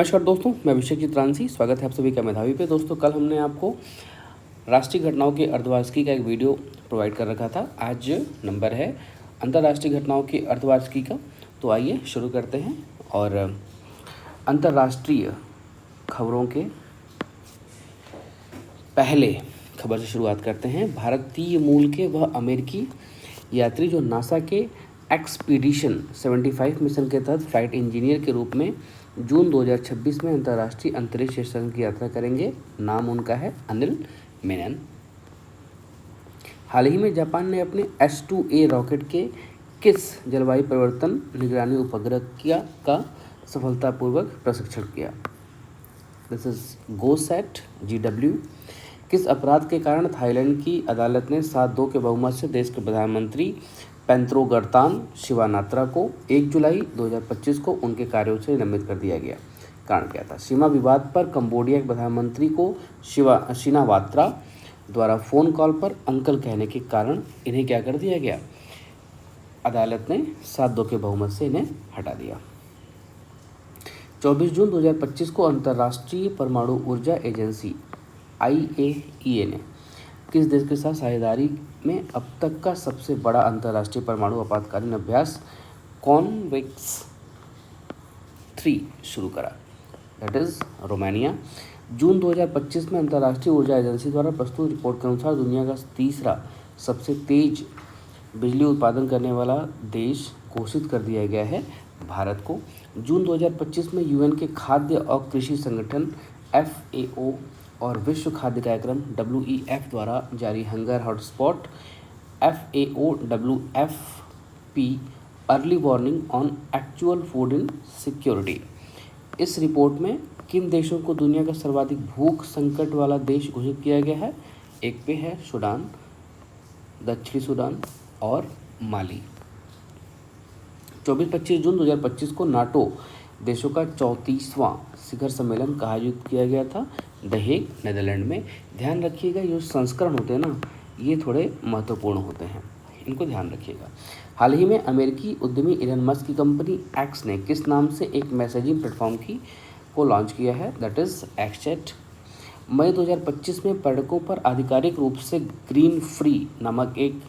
नमस्कार दोस्तों, मैं अभिषेक चित्रांशी। स्वागत है आप सभी का मेधावी पे। दोस्तों, कल हमने आपको राष्ट्रीय घटनाओं के अर्धवार्षिकी का एक वीडियो प्रोवाइड कर रखा था। आज नंबर है अंतर्राष्ट्रीय घटनाओं की अर्धवार्षिकी का। तो आइए शुरू करते हैं और अंतर्राष्ट्रीय खबरों के पहले खबर से शुरुआत करते हैं। भारतीय मूल के वह अमेरिकी यात्री जो नासा के एक्सपीडिशन 75 मिशन के तहत फ्लाइट इंजीनियर के रूप में जून 2026 में अंतर्राष्ट्रीय अंतरिक्ष स्टेशन की यात्रा करेंगे। नाम उनका है अनिल मेनन। हाल ही में जापान ने अपने S2A रॉकेट के किस जलवायु परिवर्तन निगरानी उपग्रह का सफलतापूर्वक प्रशिक्षण किया? This is GOSAT GW। किस अपराध के कारण थाईलैंड की अदालत ने 7-2 के बहुमत से देश के प्रधानमंत्री पेंत्रोगर्तान शिवानात्रा को 1 जुलाई 2025 को उनके कार्यों से निलंबित कर दिया गया? कारण क्या था? सीमा विवाद पर कंबोडिया के प्रधानमंत्री को शिनावात्रा द्वारा फ़ोन कॉल पर अंकल कहने के कारण इन्हें क्या कर दिया गया? अदालत ने 7-2 के बहुमत से इन्हें हटा दिया। 24 जून 2025 को अंतर्राष्ट्रीय परमाणु ऊर्जा एजेंसी IAEA ने किस देश के साथ साझेदारी में अब तक का सबसे बड़ा अंतर्राष्ट्रीय परमाणु आपातकालीन अभ्यास कॉन्वेक्स 3 शुरू करा? That is Romania. जून 2025 में अंतर्राष्ट्रीय ऊर्जा एजेंसी द्वारा प्रस्तुत रिपोर्ट के अनुसार दुनिया का तीसरा सबसे तेज बिजली उत्पादन करने वाला देश घोषित कर दिया गया है भारत को। जून 2025 में UN के खाद्य और कृषि संगठन FAO और विश्व खाद्य कार्यक्रम WEF द्वारा जारी hunger hotspot FAO WFP early warning on actual food in security. इस रिपोर्ट में किन देशों को दुनिया का सर्वाधिक भूख संकट वाला देश घोषित किया गया है? एक पे है सूडान, दक्षिणी सूडान और माली। 24-25 जून 2025 को नाटो देशों का 34वां शिखर सम्मेलन कहाँ आयोजित किया गया था? द हेग, नेदरलैंड में। ध्यान रखिएगा, ये संस्करण होते हैं ना, ये थोड़े महत्वपूर्ण होते हैं, इनको ध्यान रखिएगा। हाल ही में अमेरिकी उद्यमी इलन मस्क की कंपनी एक्स ने किस नाम से एक मैसेजिंग प्लेटफॉर्म को लॉन्च किया है? That is एक्सचैट। मई 2025 में पर्यटकों पर आधिकारिक रूप से ग्रीन फ्री नामक एक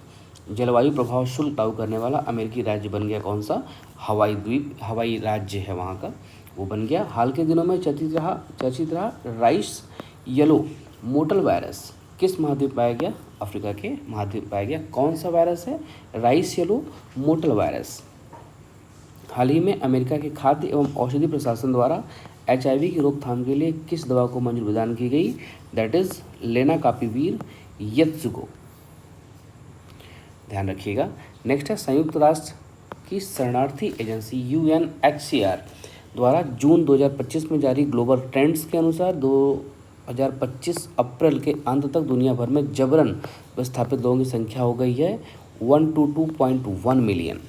जलवायु प्रभाव शुल्क लागू करने वाला अमेरिकी राज्य बन गया कौन सा? हवाई राज्य है वहाँ का, वो बन गया। हाल के दिनों में चर्चित रहा राइस येलो मोटल वायरस किस महाद्वीप पाया गया? अफ्रीका के महाद्वीप पाया गया। कौन सा वायरस है? Rice yellow mottle virus. हाल ही में अमेरिका के खाद्य एवं औषधि प्रशासन द्वारा HIV की रोकथाम के लिए किस दवा को मंजूरी प्रदान की गई? दैट इज लेनाकापिवीर येत्सुगो। ध्यान रखिएगा। नेक्स्ट है संयुक्त राष्ट्र की शरणार्थी एजेंसी UNHCR द्वारा जून 2025 में जारी ग्लोबल ट्रेंड्स के अनुसार 2025 अप्रैल के अंत तक दुनिया भर में जबरन विस्थापित लोगों की संख्या हो गई है 122.1 मिलियन।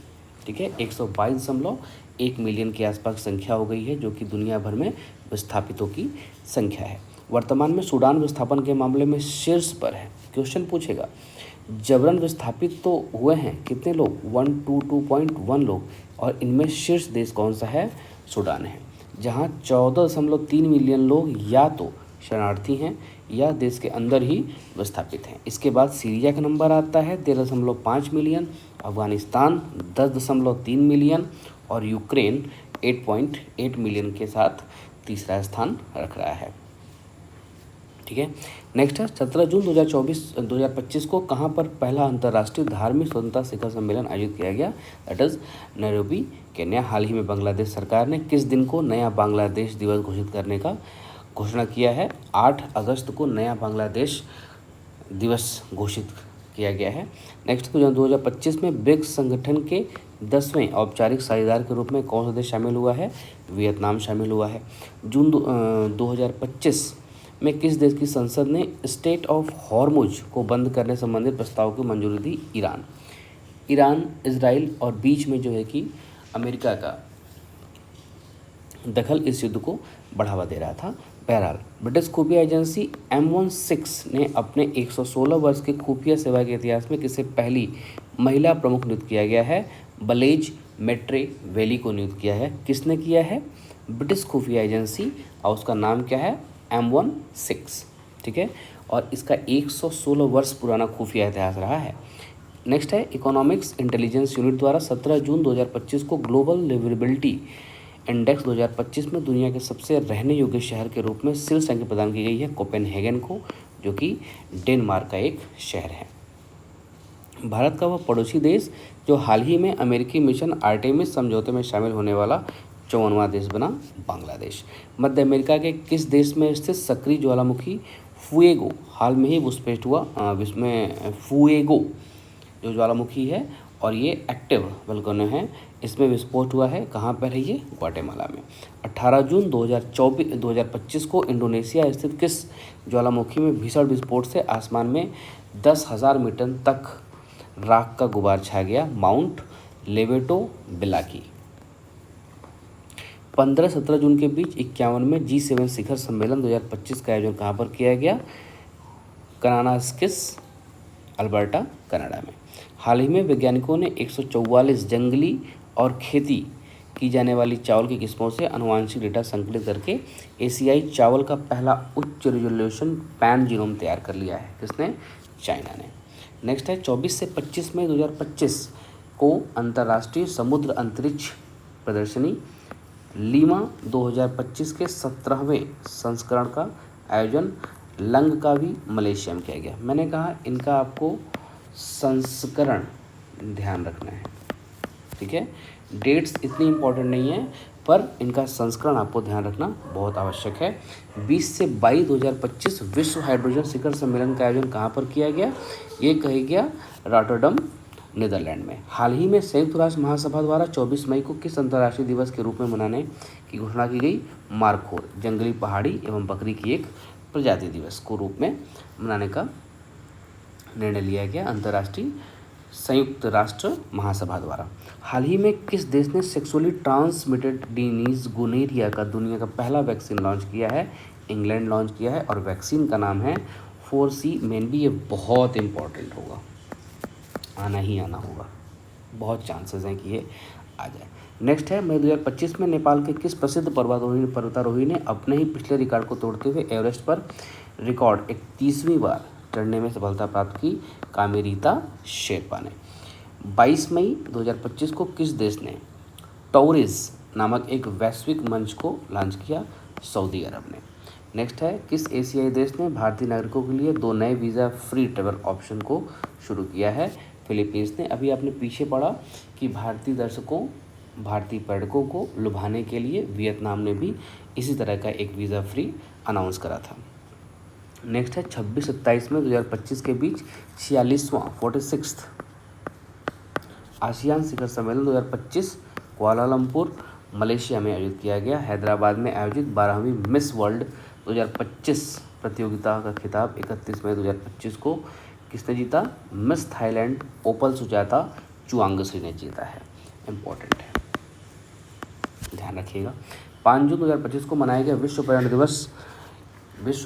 ठीक है, 122.1 मिलियन के आसपास संख्या हो गई है, जो कि दुनिया भर में विस्थापितों की संख्या है। वर्तमान में सूडान विस्थापन के मामले में शीर्ष पर है। क्वेश्चन पूछेगा, जबरन विस्थापित तो हुए हैं कितने लोग? 122.1 लोग, और इनमें शीर्ष देश कौन सा है? सूडान है, जहां 14.3 मिलियन लोग या तो शरणार्थी हैं या देश के अंदर ही विस्थापित हैं। इसके बाद सीरिया का नंबर आता है 13.5 मिलियन, अफगानिस्तान 10.3 मिलियन और यूक्रेन 8.8 मिलियन के साथ तीसरा स्थान रख रहा है। ठीक है, नेक्स्ट है 17 जून 2025 को कहाँ पर पहला अंतर्राष्ट्रीय धार्मिक स्वतंत्रता शिखर सम्मेलन आयोजित किया गया? That is Nairobi, Kenya. हाल ही में बांग्लादेश सरकार ने किस दिन को नया बांग्लादेश दिवस घोषित करने का घोषणा किया है? 8 अगस्त को नया बांग्लादेश दिवस घोषित किया गया है। नेक्स्ट 2025 में ब्रिक्स संगठन के 10वें औपचारिक साझेदार के रूप में कौन सा देश शामिल हुआ है? वियतनाम शामिल हुआ है। जून 2025 में किस देश की संसद ने स्टेट ऑफ हॉर्मुज को बंद करने संबंधित प्रस्ताव की मंजूरी दी? ईरान, इजराइल और बीच में जो है कि अमेरिका का दखल इस युद्ध को बढ़ावा दे रहा था। बहरहाल, ब्रिटिश खुफिया एजेंसी M16 ने अपने 116 वर्ष के खुफिया सेवा के इतिहास में किसे पहली महिला प्रमुख नियुक्त किया गया है? बलेज मेट्रे वेली को नियुक्त किया है। किसने किया है? ब्रिटिश खुफिया एजेंसी और उसका नाम क्या है, M16, ठीक है। और इसका 116 वर्ष पुराना खुफिया इतिहास रहा है। नेक्स्ट है इकोनॉमिक्स इंटेलिजेंस यूनिट द्वारा 17 जून 2025 को ग्लोबल लिवरेबिलिटी इंडेक्स 2025 में दुनिया के सबसे रहने योग्य शहर के रूप में शीर्ष रैंकिंग प्रदान की गई है कोपेनहेगन को, जो कि डेनमार्क का एक शहर है। भारत का वह पड़ोसी देश जो हाल ही में अमेरिकी मिशन आर्टेमिस समझौते में शामिल होने वाला 54वां देश बना, बांग्लादेश। मध्य अमेरिका के किस देश में स्थित सक्रिय ज्वालामुखी फुएगो हाल में ही विस्फोट हुआ, इसमें फुएगो जो ज्वालामुखी है और ये एक्टिव वल्केनो है, इसमें विस्फोट हुआ है। कहाँ पर है ये, ग्वाटेमाला में। 18 जून 2025 को इंडोनेशिया स्थित किस ज्वालामुखी में भीषण विस्फोट से आसमान में 10,000 मीटर तक राख का गुबार छा गया, माउंट लेवेटो बिलाकी। 15-17 जून के बीच 51 में G7 शिखर सम्मेलन 2025 का आयोजन कहाँ पर किया गया, कनानास्किस, अल्बर्टा, कनाडा में। हाल ही में वैज्ञानिकों ने 144 जंगली और खेती की जाने वाली चावल की किस्मों से आनुवंशिक डेटा संकलित करके एशियाई चावल का पहला उच्च रिजोल्यूशन पैन जीनोम तैयार कर लिया है। किसने, चाइना ने। नेक्स्ट है 24 से 25 मई 2025 को अंतर्राष्ट्रीय समुद्र अंतरिक्ष प्रदर्शनी लीमा 2025 के 17वें संस्करण का आयोजन लंगकावी, मलेशिया में किया गया। मैंने कहा इनका आपको संस्करण ध्यान रखना है, ठीक है। डेट्स इतनी इम्पोर्टेंट नहीं है पर इनका संस्करण आपको ध्यान रखना बहुत आवश्यक है। 20 से 22 2025 विश्व हाइड्रोजन शिखर सम्मेलन का आयोजन कहाँ पर किया गया, ये कही गया रॉटरडम, नीदरलैंड में। हाल ही में संयुक्त राष्ट्र महासभा द्वारा 24 मई को किस अंतर्राष्ट्रीय दिवस के रूप में मनाने की घोषणा की गई, मारखोर, जंगली पहाड़ी एवं बकरी की एक प्रजाति दिवस को रूप में मनाने का निर्णय लिया गया अंतर्राष्ट्रीय संयुक्त राष्ट्र महासभा द्वारा। हाल ही में किस देश ने सेक्सुअली ट्रांसमिटेड डिजीज गोनेरिया का दुनिया का पहला वैक्सीन लॉन्च किया है, इंग्लैंड लॉन्च किया है और वैक्सीन का नाम है 4C मेनबी। ये बहुत इंपॉर्टेंट होगा, आना ही आना होगा, बहुत चांसेस हैं कि ये आ जाए। नेक्स्ट है मई 2025 में नेपाल के किस प्रसिद्ध पर्वतारोही ने अपने ही पिछले रिकॉर्ड को तोड़ते हुए एवरेस्ट पर रिकॉर्ड 31वीं बार चढ़ने में सफलता प्राप्त की, कामेरीता शेरपा ने। 22 मई 2025 को किस देश ने टॉरिस नामक एक वैश्विक मंच को लॉन्च किया, सऊदी अरब ने। नेक्स्ट है किस एशियाई देश ने भारतीय नागरिकों के लिए 2 नए वीज़ा फ्री ट्रैवल ऑप्शन को शुरू किया है, फिलीपींस ने। अभी आपने पीछे पढ़ा कि भारतीय पर्यटकों को लुभाने के लिए वियतनाम ने भी इसी तरह का एक वीज़ा फ्री अनाउंस करा था। नेक्स्ट है 26-27 में 2025 के बीच 46वां 46th आसियान शिखर सम्मेलन 2025 कुआलालंपुर, मलेशिया में आयोजित किया गया। हैदराबाद में आयोजित 12वीं मिस वर्ल्ड 2025 प्रतियोगिता का खिताब 31 मई 2025 को किसने जीता, मिस थाईलैंड ओपल सुजाता चुआंगसी ने जीता है। इम्पोर्टेंट है, ध्यान रखिएगा। 5 जून 2025 को मनाया गया विश्व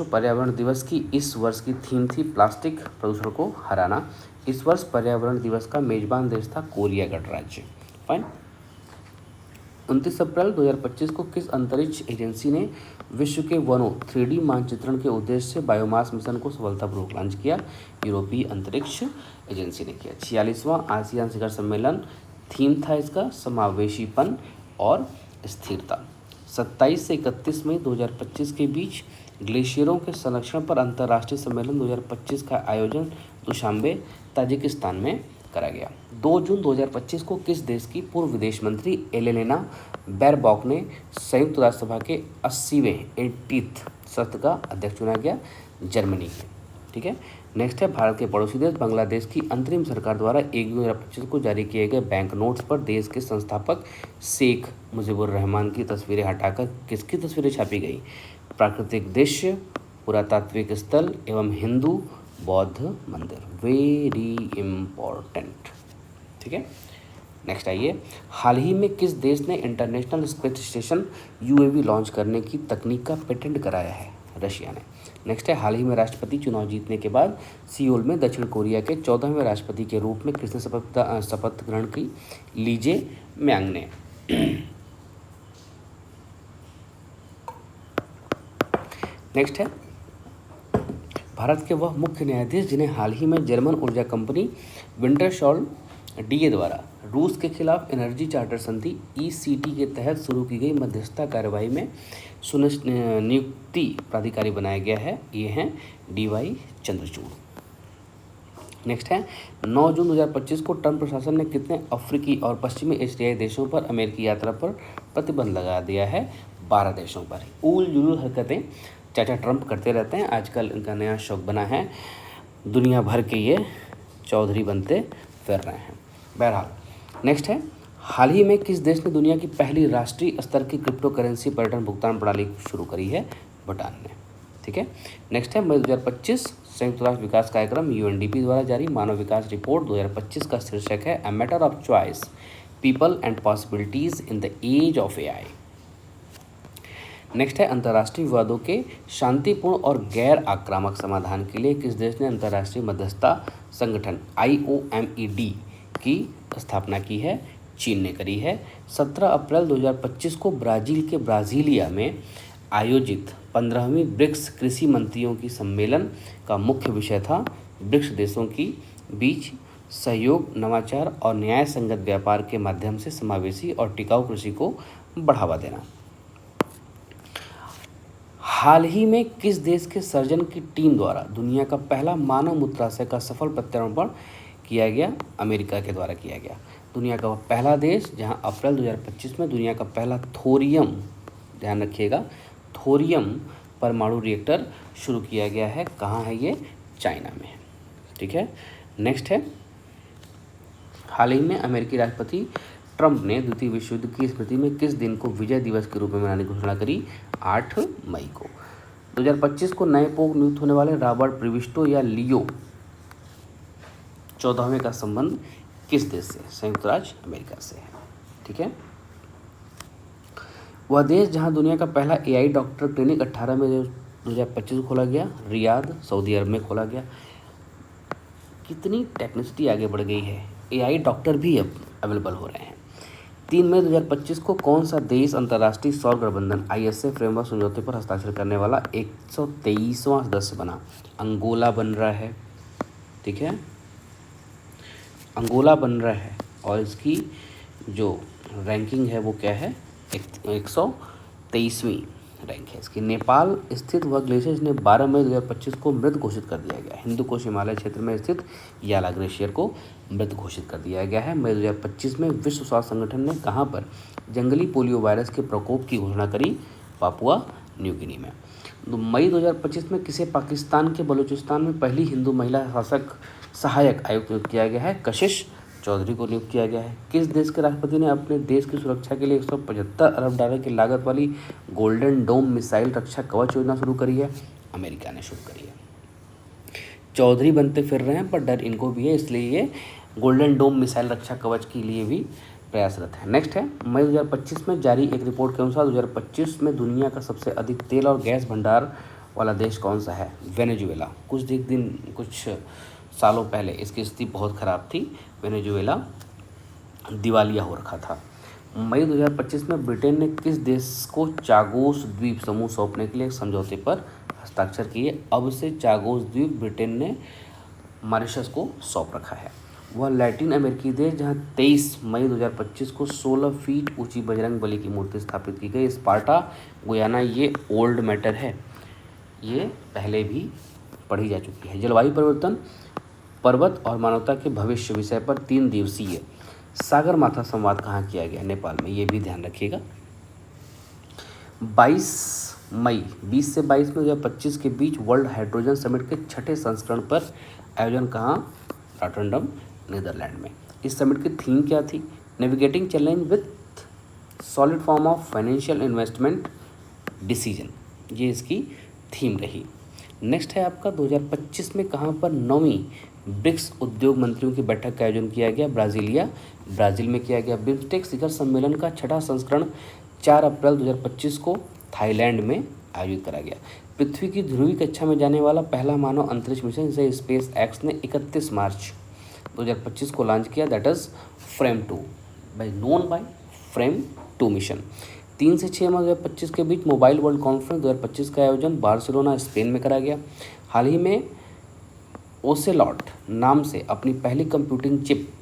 पर्यावरण दिवस की इस वर्ष की थीम थी प्लास्टिक प्रदूषण को हराना। इस वर्ष पर्यावरण दिवस का मेजबान देश था कोरिया गणराज्य। फाइन। 29 अप्रैल 2025 को किस अंतरिक्ष एजेंसी ने विश्व के वनों 3D मानचित्रण के उद्देश्य से बायोमास मिशन को सफलतापूर्वक लॉन्च किया, यूरोपीय अंतरिक्ष एजेंसी ने किया। 46वां आसियान शिखर सम्मेलन, थीम था इसका समावेशीपन और स्थिरता। 27 से 31 मई 2025 के बीच ग्लेशियरों के संरक्षण पर अंतर्राष्ट्रीय सम्मेलन 2025 का आयोजन दुशांबे, ताजिकिस्तान में करा गया। 2 जून 2025 को किस देश की पूर्व विदेश मंत्री एलेना बेरबॉक ने संयुक्त राष्ट्र सभा के 80वें 80th सत्र का अध्यक्ष चुना गया, जर्मनी के। ठीक है। नेक्स्ट है भारत के पड़ोसी देश बांग्लादेश की अंतरिम सरकार द्वारा 1 जून 2025 को जारी किए गए बैंक नोट्स पर देश के संस्थापक शेख मुजीबुर रहमान की तस्वीरें हटाकर किसकी तस्वीरें छापी गई, प्राकृतिक दृश्य, पुरातात्विक स्थल एवं हिंदू बौद्ध मंदिर। Very important. ठीक है। नेक्स्ट आइए, हाल ही में किस देश ने international space station UAV launch करने की तकनीक का पेटेंट कराया है, रशिया ने। नेक्स्ट है, हाल ही में राष्ट्रपति चुनाव जीतने के बाद सियोल में दक्षिण कोरिया के 14वें राष्ट्रपति के रूप में किसने शपथ ग्रहण की, लीजे म्यांग ने। नेक्स्ट है भारत के वह मुख्य न्यायाधीश जिन्हें हाल ही में जर्मन ऊर्जा कंपनी विंटरशॉल डीए द्वारा रूस के खिलाफ एनर्जी चार्टर संधि ईसीटी के तहत शुरू की गई मध्यस्थता कार्यवाही में नियुक्ति प्राधिकारी बनाया गया है। ये हैं डीवाई चंद्रचूड़। नेक्स्ट है 9 जून 2025 को ट्रंप प्रशासन ने कितने अफ्रीकी और पश्चिमी एशियाई देशों पर अमेरिकी यात्रा पर प्रतिबंध लगा दिया है? 12 देशों पर। उल जुलूल हरकतें चाचा ट्रंप करते रहते हैं, आजकल इनका नया शौक बना है, दुनिया भर के ये चौधरी बनते फिर रहे हैं। बहरहाल नेक्स्ट है हाल ही में किस देश ने दुनिया की पहली राष्ट्रीय स्तर की क्रिप्टो करेंसी पर्यटन भुगतान प्रणाली शुरू करी है? भूटान ने। ठीक है। नेक्स्ट है मई 2025 संयुक्त राष्ट्र विकास कार्यक्रम यूएनडीपी द्वारा जारी मानव विकास रिपोर्ट 2025 का शीर्षक है a matter of choice, people and possibilities in the age of AI. Next है अंतर्राष्ट्रीय विवादों के शांतिपूर्ण और गैर आक्रामक समाधान के लिए किस देश ने अंतर्राष्ट्रीय मध्यस्थता संगठन IOMED की स्थापना की है? चीन ने करी है। 17 अप्रैल 2025 को ब्राज़ील के ब्राज़ीलिया में आयोजित 15वीं ब्रिक्स कृषि मंत्रियों की सम्मेलन का मुख्य विषय था ब्रिक्स देशों की बीच सहयोग, नवाचार और न्याय संगत व्यापार के माध्यम से समावेशी और टिकाऊ कृषि को बढ़ावा देना। हाल ही में किस देश के सर्जन की टीम द्वारा दुनिया का पहला मानव मूत्राशय का सफल प्रत्यारोपण किया गया? अमेरिका के द्वारा किया गया। दुनिया का वह पहला देश जहां अप्रैल 2025 में दुनिया का पहला थोरियम, ध्यान रखिएगा, थोरियम परमाणु रिएक्टर शुरू किया गया है। कहाँ है ये? चाइना में। ठीक है। नेक्स्ट है हाल ही में अमेरिकी राष्ट्रपति ट्रंप ने द्वितीय विश्व युद्ध की स्मृति में किस दिन को विजय दिवस के रूप में मनाने की घोषणा करी? 8 मई को। 2025 को नए पोप नियुक्त होने वाले रॉबर्ट प्रिविस्टो या लियो 14वें का संबंध किस देश से? संयुक्त राज्य अमेरिका से है। ठीक है। वह देश जहां दुनिया का पहला एआई डॉक्टर क्लिनिक 18 मई 2025 को खोला गया, रियाद सऊदी अरब में खोला गया। कितनी टेक्निसिटी आगे बढ़ गई है, एआई डॉक्टर भी अब अवेलेबल हो रहे हैं। 3 मई 2025 को कौन सा देश अंतर्राष्ट्रीय सौर गठबंधन ISA फ्रेमवर्क समझौते पर हस्ताक्षर करने वाला 123वां सदस्य बना? अंगोला बन रहा है। ठीक है, अंगोला बन रहा है और इसकी जो रैंकिंग है वो क्या है? 123वीं रैंक है इसकी। नेपाल स्थित वह ग्लेशियर जिन्हें 12 मई 2025 को मृत घोषित कर दिया गया है। हिंदू कोश हिमालय क्षेत्र में स्थित याला ग्लेशियर को मृत घोषित कर दिया गया है। मई 2025 में विश्व स्वास्थ्य संगठन ने कहाँ पर जंगली पोलियो वायरस के प्रकोप की घोषणा करी? पापुआ न्यू गिनी में। मई 2025 में किसे पाकिस्तान के बलूचिस्तान में पहली हिंदू महिला शासक सहायक आयुक्त नियुक्त किया गया है? कशिश चौधरी को नियुक्त किया गया है। किस देश के राष्ट्रपति ने अपने देश की सुरक्षा के लिए 175 अरब डॉलर की लागत वाली गोल्डन डोम मिसाइल रक्षा कवच योजना शुरू करी है? अमेरिका ने शुरू करी है। चौधरी बनते फिर रहे हैं पर डर इनको भी है, इसलिए ये गोल्डन डोम मिसाइल रक्षा कवच के लिए भी प्रयासरत है। नेक्स्ट है मई 2025 में जारी एक रिपोर्ट के अनुसार 2025 में दुनिया का सबसे अधिक तेल और गैस भंडार वाला देश कौन सा है? वेनेजुएला। कुछ सालों पहले इसकी स्थिति बहुत ख़राब थी, वेनेजुएला दिवालिया हो रखा था। मई 2025 में ब्रिटेन ने किस देश को चागोस द्वीप समूह सौंपने के लिए समझौते पर हस्ताक्षर किए? अब से चागोस द्वीप ब्रिटेन ने मॉरिशस को सौंप रखा है। वह लैटिन अमेरिकी देश जहां 23 मई 2025 को 16 फीट ऊंची बजरंग बली की मूर्ति स्थापित की गई? Sparta Guyana. ये ओल्ड मैटर है, ये पहले भी पढ़ी जा चुकी है। जलवायु परिवर्तन, पर्वत और मानवता के भविष्य विषय पर 3 दिवसीय सागरमाथा संवाद कहाँ किया गया? नेपाल में। ये भी ध्यान रखिएगा। 20 से 22 मई 2025 के बीच वर्ल्ड हाइड्रोजन समिट के 6ठे संस्करण पर आयोजन कहाँ? रॉटरडम नीदरलैंड में। इस समिट की थीम क्या थी? Navigating challenge with solid form of financial investment decision, ये इसकी थीम रही। नेक्स्ट है आपका 2025 में कहाँ पर 9वीं ब्रिक्स उद्योग मंत्रियों की बैठक का आयोजन किया गया? ब्राज़ील में किया गया। बिम्स्टेक शिखर सम्मेलन का 6ठा संस्करण 4 अप्रैल 2025 को थाईलैंड में आयोजित करा गया। पृथ्वी की ध्रुवीय कक्षा में जाने वाला पहला मानव अंतरिक्ष मिशन जिसे स्पेस एक्स ने 31 मार्च 2025 को लॉन्च किया, that is frame 2 frame 2 mission. 3 से 6 मार्च 2025 के बीच मोबाइल वर्ल्ड कॉन्फ्रेंस 2025 का आयोजन बार्सिलोना स्पेन में करा गया। हाल ही में ओसेलॉट नाम से अपनी पहली कंप्यूटिंग चिप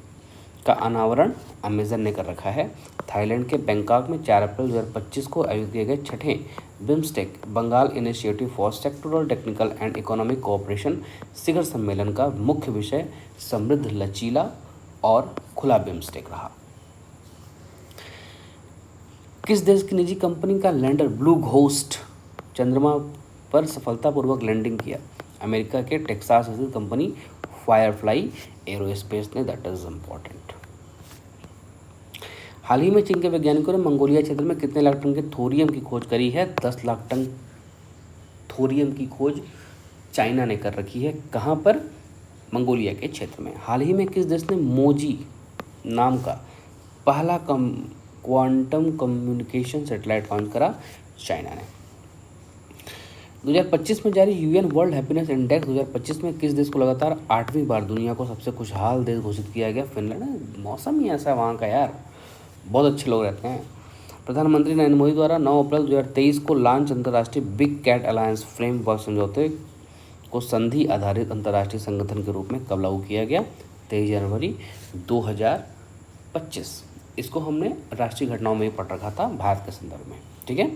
का अनावरण अमेजन ने कर रखा है। थाईलैंड के बैंकॉक में 4 अप्रैल 2025 को आयोजित किए गए छठे BIMSTEC Bengal initiative for sectoral technical and economic cooperation शिखर सम्मेलन का मुख्य विषय समृद्ध, लचीला और खुला बिम्स्टेक रहा। किस देश की निजी कंपनी का लैंडर ब्लू घोस्ट चंद्रमा पर सफलतापूर्वक लैंडिंग किया? अमेरिका के टेक्सास स्थित कंपनी फायरफ्लाई एरोस्पेस ने। That is important. हाल ही में चीन के वैज्ञानिकों ने मंगोलिया क्षेत्र में कितने लाख टन के थोरियम की खोज करी है? 10 लाख टन थोरियम की खोज चाइना ने कर रखी है। कहाँ पर? मंगोलिया के क्षेत्र में। हाल ही में किस देश ने मोजी नाम का पहला क्वांटम कम्युनिकेशन सैटेलाइट लॉन्च करा? चाइना ने। 2025 में जारी यूएन वर्ल्ड हैप्पीनेस इंडेक्स 2025 में किस देश को लगातार 8वीं बार दुनिया को सबसे खुशहाल देश घोषित किया गया? फिनलैंड। मौसम ही ऐसा है वहाँ का यार, बहुत अच्छे लोग रहते हैं। प्रधानमंत्री नरेंद्र मोदी द्वारा 9 अप्रैल 2023 को लॉन्च अंतर्राष्ट्रीय बिग कैट अलायंस फ्रेमवर्क समझौते को संधि आधारित अंतर्राष्ट्रीय संगठन के रूप में कब लागू किया गया? 23 जनवरी 2025। इसको हमने राष्ट्रीय घटनाओं में ही पढ़ रखा था भारत के संदर्भ में। ठीक है,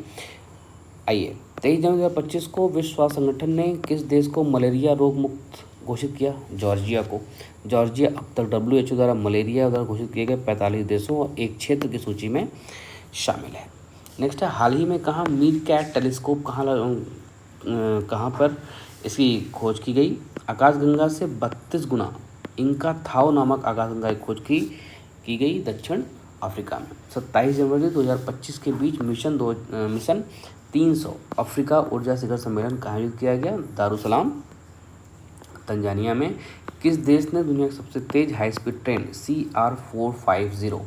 आइए 23 जनवरी 2025 को विश्व स्वास्थ्य संगठन ने किस देश को मलेरिया रोग मुक्त घोषित किया? जॉर्जिया को। जॉर्जिया अब तक WHO द्वारा मलेरिया द्वारा घोषित किए गए 45 देशों और एक क्षेत्र की सूची में शामिल है। नेक्स्ट है, हाल ही में कहाँ मीट कैट टेलीस्कोप कहाँ पर इसकी खोज की गई? आकाशगंगा से 32 गुना इनका थाओ नामक आकाशगंगा की खोज की गई दक्षिण अफ्रीका में। 27 जनवरी 2025 के बीच मिशन 300 अफ्रीका ऊर्जा शिखर सम्मेलन कहाँ आयोजित किया गया? दारुसलाम तंजानिया में। किस देश ने दुनिया की सबसे तेज हाई स्पीड ट्रेन CR450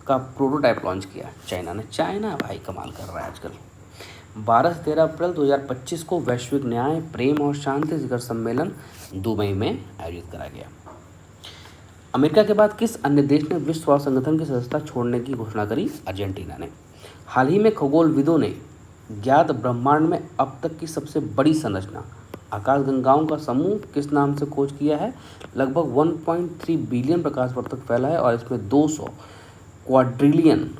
का प्रोटोटाइप लॉन्च किया? चाइना ने। चाइना भाई कमाल कर रहा है आजकल। 12 से 13 अप्रैल 2025 को वैश्विक न्याय, प्रेम और शांति शिखर सम्मेलन दुबई में आयोजित करा गया। अमेरिका के बाद किस अन्य देश ने विश्व स्वास्थ्य संगठन की सदस्यता छोड़ने की घोषणा करी? अर्जेंटीना ने। हाल ही में खगोलविदों ने ज्ञात ब्रह्मांड में अब तक की सबसे बड़ी संरचना आकाशगंगाओं का समूह किस नाम से खोज किया है? लगभग 1.3 बिलियन प्रकाश वर्ष तक फैला है और इसमें 200 क्वाड्रिलियन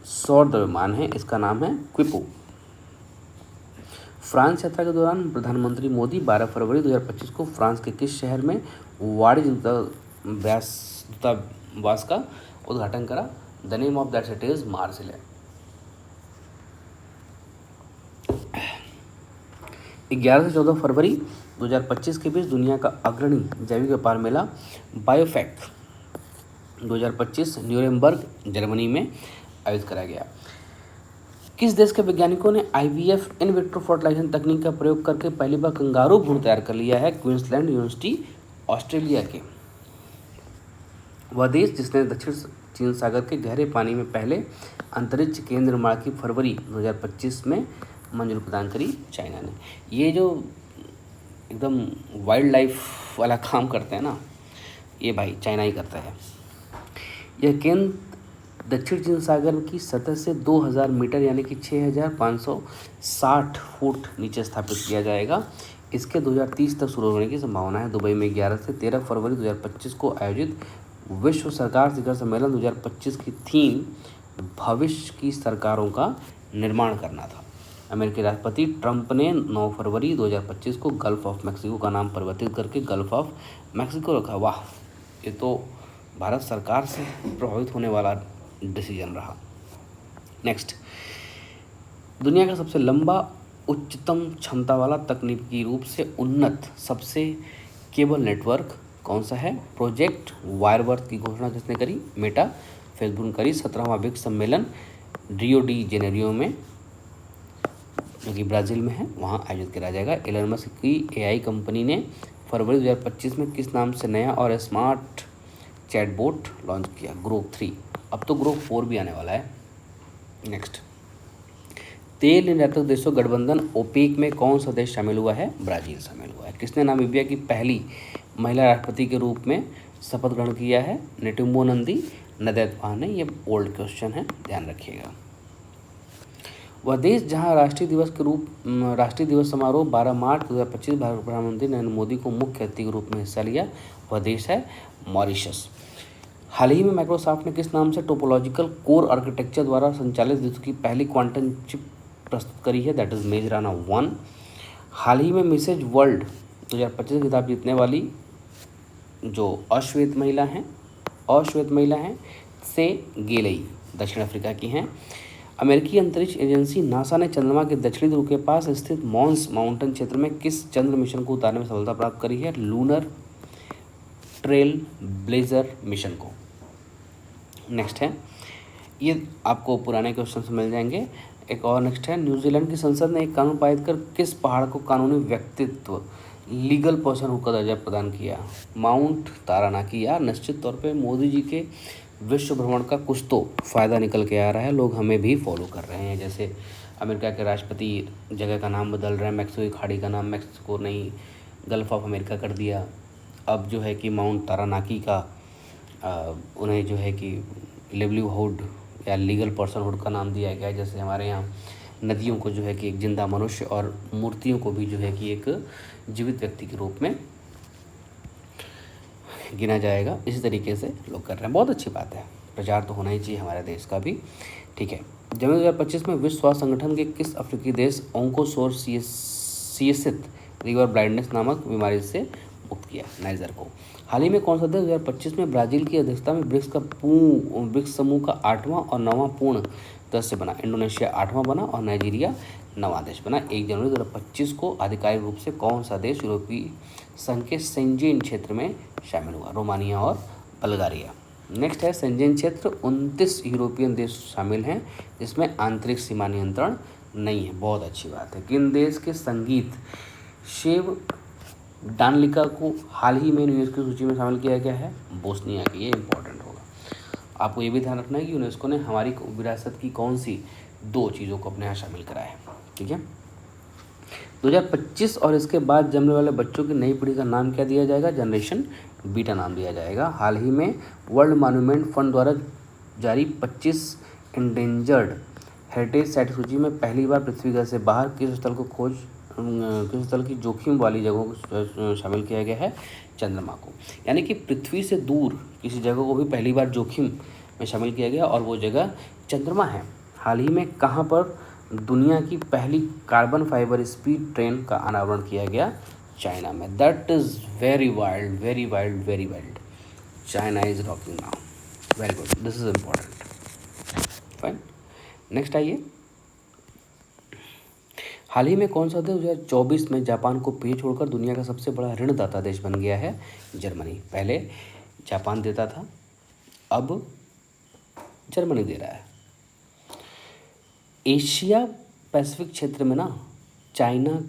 सौर द्रव्यमान है। इसका नाम है क्विपो। फ्रांस यात्रा के दौरान प्रधानमंत्री मोदी 12 फरवरी 2025 को फ्रांस के किस शहर में वाणिज्य दूतावास का उद्घाटन करा? The name of that city is Marseille. 11 से 14 फरवरी 2025 के बीच दुनिया का अग्रणी जैविक व्यापार मेला बायोफेक 2025 न्यूरेमबर्ग जर्मनी में आयोजित कराया गया। किस देश के वैज्ञानिकों ने IVF इन विट्रो फर्टिलाइजेशन तकनीक का प्रयोग करके पहली बार कंगारू भ्रूण तैयार कर लिया है? क्वींसलैंड यूनिवर्सिटी ऑस्ट्रेलिया के। वह देश जिसने दक्षिण चीन सागर के गहरे पानी में पहले अंतरिक्ष केंद्र निर्माण की फरवरी 2025 में मंजूरी प्रदान करी? चाइना ने। ये जो एकदम वाइल्ड लाइफ वाला काम करते हैं ना, ये भाई चाइना ही करता है। यह केंद्र दक्षिण चीन सागर की सतह से 2000 मीटर यानी कि 6560 फुट नीचे स्थापित किया जाएगा। इसके 2030 तक शुरू होने की संभावना है। दुबई में 11 से 13 फरवरी 2025 को आयोजित विश्व सरकार शिखर सम्मेलन 2025 की थीम भविष्य की सरकारों का निर्माण करना था। अमेरिकी राष्ट्रपति ट्रंप ने 9 फरवरी 2025 को गल्फ ऑफ मैक्सिको का नाम परिवर्तित करके गल्फ ऑफ मैक्सिको रखा। वाह, ये तो भारत सरकार से प्रभावित होने वाला डिसीजन रहा। नेक्स्ट, दुनिया का सबसे लंबा उच्चतम क्षमता वाला तकनीकी रूप से उन्नत सबसे केबल नेटवर्क कौन सा है? प्रोजेक्ट वायरवर्थ की घोषणा किसने करी? मेटा। फेसबुक ने करी। 17वां ब्रिक्स सम्मेलन रियो डी जेनेरियो में जो कि ब्राज़ील में है वहाँ आयोजित किया जाएगा। एलन मस्क की AI कंपनी ने फरवरी 2025 में किस नाम से नया और स्मार्ट चैटबॉट लॉन्च किया? ग्रोक 3। अब तो ग्रोक 4 भी आने वाला है। नेक्स्ट, तेल निर्यातक देशों गठबंधन OPEC में कौन सा देश शामिल हुआ है? ब्राज़ील शामिल हुआ है। किसने नामीबिया की पहली महिला राष्ट्रपति के रूप में शपथ ग्रहण किया है? नेटुम्बो नंदी नदैत्वा ने। ये ओल्ड क्वेश्चन है, ध्यान रखिएगा। वह देश जहां राष्ट्रीय दिवस समारोह 12 मार्च 2025 भारत प्रधानमंत्री नरेंद्र मोदी को मुख्य अतिथि के रूप में हिस्सा लिया, वह देश है मॉरिशस। हाल ही में माइक्रोसॉफ्ट ने किस नाम से टोपोलॉजिकल कोर आर्किटेक्चर द्वारा संचालित विश्व की पहली क्वांटम चिप प्रस्तुत करी है, दैट इज मेजराना 1। हाल ही में मिसेज वर्ल्ड 2025 खिताब जीतने वाली जो अश्वेत महिला हैं से गेलई दक्षिण अफ्रीका की हैं। अमेरिकी अंतरिक्ष एजेंसी नासा ने चंद्रमा के दक्षिणी ध्रुव के पास स्थित मॉन्स माउंटेन क्षेत्र में किस चंद्र मिशन को उतारने में सफलता प्राप्त करी है? लूनर ट्रेल ब्लेजर मिशन को। नेक्स्ट है, ये आपको पुराने क्वेश्चन से मिल जाएंगे। एक और नेक्स्ट है, न्यूजीलैंड की संसद ने एक कानून पारित कर किस पहाड़ को कानूनी व्यक्तित्व लीगल पर्सन का दर्जा प्रदान किया? माउंट तारानाकी। यार निश्चित तौर पे मोदी जी के विश्व भ्रमण का कुछ तो फ़ायदा निकल के आ रहा है, लोग हमें भी फॉलो कर रहे हैं। जैसे अमेरिका के राष्ट्रपति जगह का नाम बदल रहे हैं, मैक्सिको की खाड़ी का नाम मैक्सिको नहीं गल्फ ऑफ अमेरिका कर दिया। अब जो है कि माउंट तारानाकी का उन्हें जो है कि लिवलीहुड या लीगल पर्सनहुड का नाम दिया गया है। जैसे हमारे यहाँ नदियों को जो है कि एक जिंदा मनुष्य और मूर्तियों को भी जो है कि एक जीवित व्यक्ति के रूप में गिना जाएगा, इसी तरीके से लोग कर रहे हैं। बहुत अच्छी बात है, प्रचार तो होना ही चाहिए हमारे देश का भी। ठीक है, जनवरी 2025 में विश्व स्वास्थ्य संगठन के किस अफ्रीकी देश ओंकोसोरसियसिस रिवर ब्लाइंडनेस नामक बीमारी से मुक्त किया? नाइजर को। हाल ही में कौन सा देश 2025 में ब्राज़ील की अध्यक्षता में ब्रिक्स समूह का 8वां और 9वां पूर्ण सदस्य बना? इंडोनेशिया 8वां बना और नाइजीरिया 9वां देश बना। 1 जनवरी 2025 को आधिकारिक रूप से कौन सा देश यूरोपीय संघ के शेंजेन क्षेत्र में शामिल हुआ? रोमानिया और बल्गारिया। नेक्स्ट है, शेंजेन क्षेत्र 29 यूरोपियन देश शामिल हैं जिसमें आंतरिक सीमा नियंत्रण नहीं है। बहुत अच्छी बात है। किन देश के संगीत शेव डानलिका को हाल ही में यूनेस्को की सूची में शामिल किया गया है? बोस्निया की। ये इंपॉर्टेंट होगा। आपको ये भी ध्यान रखना है कि यूनेस्को ने हमारी विरासत की कौन सी 2 चीज़ों को अपने यहाँ शामिल करा है। ठीक है, 2025 और इसके बाद जन्मने वाले बच्चों की नई पीढ़ी का नाम क्या दिया जाएगा? जनरेशन बीटा नाम दिया जाएगा। हाल ही में वर्ल्ड मॉन्यूमेंट फंड द्वारा जारी 25 इंडेंजर्ड हेरिटेज साइट सूची में पहली बार पृथ्वी ग्रह से बाहर किस स्थल की जोखिम वाली जगहों को शामिल किया गया है? चंद्रमा को। यानी कि पृथ्वी से दूर किसी जगह को भी पहली बार जोखिम में शामिल किया गया और वो जगह चंद्रमा है। हाल ही में कहाँ पर दुनिया की पहली कार्बन फाइबर स्पीड ट्रेन का अनावरण किया गया? चाइना में। That is very wild, very wild, very wild. China is rocking now. Very good, this is important. Fine, next आइए। हाल ही में कौन सा देश 2024 में जापान को पीछे छोड़कर दुनिया का सबसे बड़ा ऋणदाता देश बन गया है? जर्मनी। पहले जापान देता था, अब जर्मनी दे रहा है। एशिया पैसिफिक क्षेत्र में ना चाइना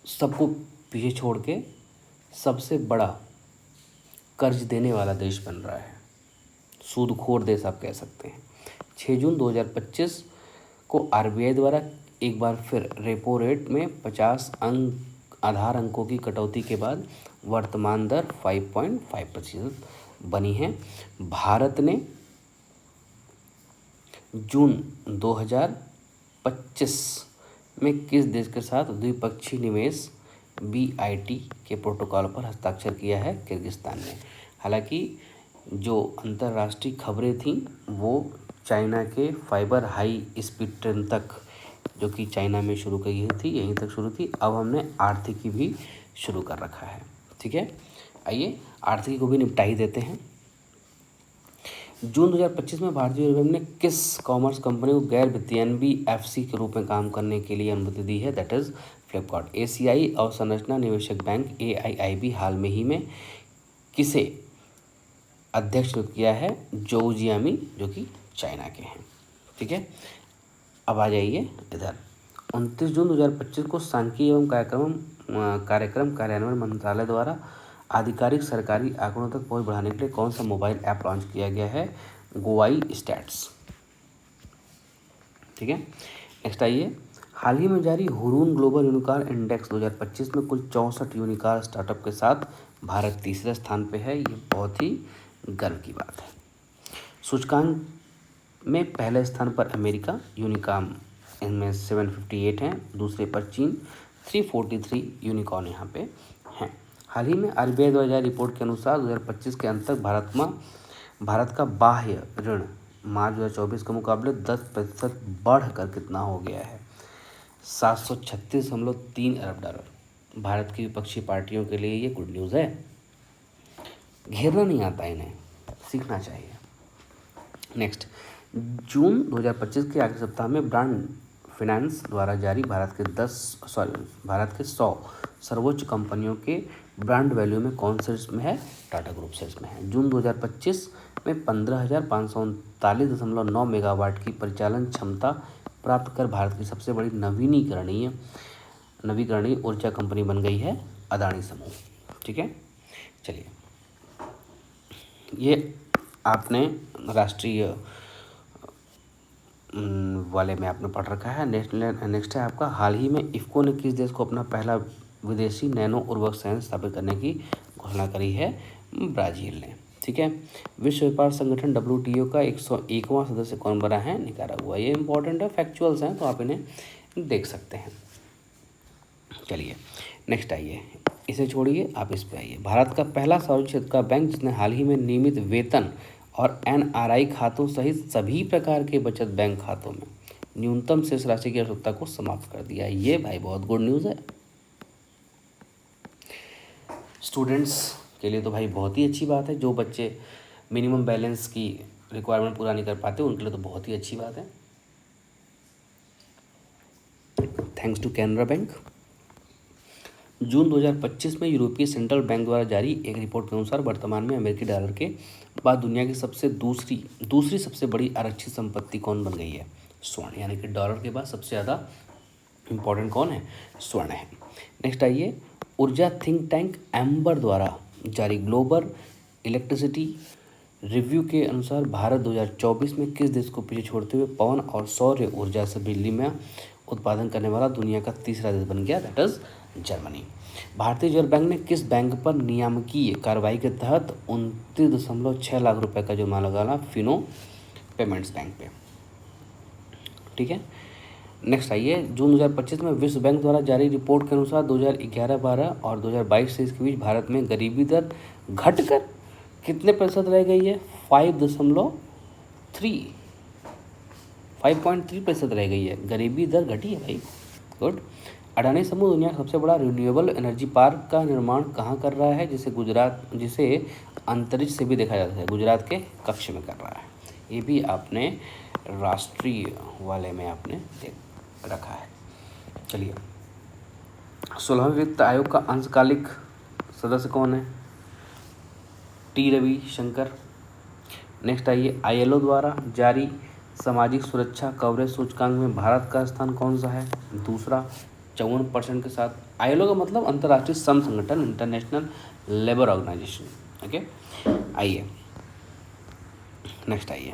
सबको पीछे छोड़ के सबसे बड़ा कर्ज देने वाला देश बन रहा है, सूदखोर देश आप कह सकते हैं। 6 जून 2025 को आरबीआई द्वारा एक बार फिर रेपो रेट में 50 आधार अंकों की कटौती के बाद वर्तमान दर 5.5% बनी है। भारत ने जून 2025 में किस देश के साथ द्विपक्षीय निवेश BIT के प्रोटोकॉल पर हस्ताक्षर किया है? किर्गिस्तान ने। हालांकि जो अंतर्राष्ट्रीय खबरें थीं वो चाइना के फाइबर हाई स्पीड ट्रेन तक, जो कि चाइना में शुरू की थी, यहीं तक शुरू थी। अब हमने आर्थिकी भी शुरू कर रखा है। ठीक है, आइए आर्थिकी को भी निपटा ही देते हैं। जून 2025 में भारतीय रिजर्व बैंक ने किस कॉमर्स कंपनी को गैर वित्तीय NBFC के रूप में काम करने के लिए अनुमति दी है? That is Flipkart. एशियाई अवसंरचना निवेशक बैंक AIIB हाल में ही में किसे अध्यक्ष नियुक्त किया है? जोउ जियामी, जो कि चाइना के हैं। ठीक है, अब आ जाइए इधर। 29 जून 2025 को सांख्यिकी एवं कार्यक्रम कार्यान्वयन मंत्रालय द्वारा आधिकारिक सरकारी आंकड़ों तक पहुंच बढ़ाने के लिए कौन सा मोबाइल ऐप लॉन्च किया गया है? गोवाई स्टैट्स। ठीक है, नेक्स्ट आइए। हाल ही में जारी हुरून ग्लोबल यूनिकॉर्न इंडेक्स 2025 में कुल 64 यूनिकॉर्न स्टार्टअप के साथ भारत तीसरे स्थान पे है। ये बहुत ही गर्व की बात है। सूचकांक में पहले स्थान पर अमेरिका यूनिकॉर्न इनमें 758 हैं, दूसरे पर चीन, 343 यूनिकॉर्न यहाँ पे हैं। हाल ही में RBI द्वारा जारी रिपोर्ट के अनुसार 2025 के अंत तक भारत का बाह्य ऋण मार्च 2024 के मुकाबले 10% बढ़कर कितना हो गया है, 736.3 अरब डॉलर। भारत की विपक्षी पार्टियों के लिए ये गुड न्यूज़ है। घेरना नहीं आता इन्हें, सीखना चाहिए। नेक्स्ट, जून 2025 के आखिरी सप्ताह में ब्रांड फाइनेंस द्वारा जारी भारत के 100 सर्वोच्च कंपनियों के ब्रांड वैल्यू में कौन से इसमें है, टाटा ग्रुप से इसमें है। जून 2025 में 15,539.9 मेगावाट की परिचालन क्षमता प्राप्त कर भारत की सबसे बड़ी नवीकरणीय ऊर्जा कंपनी बन गई है अदानी समूह। ठीक है, चलिए, ये आपने राष्ट्रीय वाले में आपने पढ़ रखा है। नेक्स्ट है आपका, हाल ही में इफ्को ने किस देश को अपना पहला विदेशी नैनो उर्वरक संयंत्र स्थापित करने की घोषणा करी है, ब्राज़ील ने। ठीक है, विश्व व्यापार संगठन WTO का 101वां सदस्य कौन बना है, निकारागुआ। ये इंपॉर्टेंट है, फैक्चुअल्स हैं तो आप इन्हें देख सकते हैं। चलिए नेक्स्ट आइए, इसे छोड़िए, आप इस पे आइए। भारत का पहला सार्वजनिक क्षेत्र का बैंक जिसने हाल ही में नियमित वेतन और NRI खातों सहित सभी प्रकार के बचत बैंक खातों में न्यूनतम शेष राशि की आवश्यकता को समाप्त कर दिया। ये भाई बहुत गुड न्यूज़ है। स्टूडेंट्स के लिए तो भाई बहुत ही अच्छी बात है। जो बच्चे मिनिमम बैलेंस की रिक्वायरमेंट पूरा नहीं कर पाते उनके लिए तो बहुत ही अच्छी बात है। Thanks to Canara bank. जून 2025 में यूरोपीय सेंट्रल बैंक द्वारा जारी एक रिपोर्ट के अनुसार वर्तमान में अमेरिकी डॉलर के बाद दुनिया की दूसरी सबसे बड़ी आरक्षित संपत्ति कौन बन गई है, स्वर्ण। यानी कि डॉलर के बाद सबसे ज़्यादा इम्पोर्टेंट कौन है, स्वर्ण है। नेक्स्ट आइए, ऊर्जा थिंक टैंक एम्बर द्वारा जारी ग्लोबल इलेक्ट्रिसिटी रिव्यू के अनुसार भारत 2024 में किस देश को पीछे छोड़ते हुए पवन और सौर ऊर्जा से बिजली में उत्पादन करने वाला दुनिया का तीसरा देश बन गया, दैट इज जर्मनी। भारतीय रिजर्व बैंक ने किस बैंक पर नियामकीय कार्रवाई के तहत 29.6 लाख रुपए का जुर्माना लगाना, फिनो पेमेंट्स बैंक पे। ठीक है, नेक्स्ट आइए, जून 2025 में विश्व बैंक द्वारा जारी रिपोर्ट के अनुसार 2011-12 और 2022-23 के बीच भारत में गरीबी दर घटकर कितने प्रतिशत रह गई है, 5.3% रह गई है। गरीबी दर घटी है भाई, गुड। अडानी समूह दुनिया का सबसे बड़ा रिन्यूएबल एनर्जी पार्क का निर्माण कहाँ कर रहा है, जिसे अंतरिक्ष से भी देखा जाता है, गुजरात के कच्छ में कर रहा है। ये भी आपने राष्ट्रीय वाले में आपने देख रखा है। चलिए, 16वें वित्त आयोग का अंशकालिक सदस्य कौन है, टी रविशंकर। नेक्स्ट आइए, ILO द्वारा जारी सामाजिक सुरक्षा कवरेज सूचकांक में भारत का स्थान कौन सा है, दूसरा, 54% के साथ। ILO का मतलब अंतर्राष्ट्रीय श्रम संगठन, इंटरनेशनल लेबर ऑर्गेनाइजेशन। ओके, आइए नेक्स्ट आइए,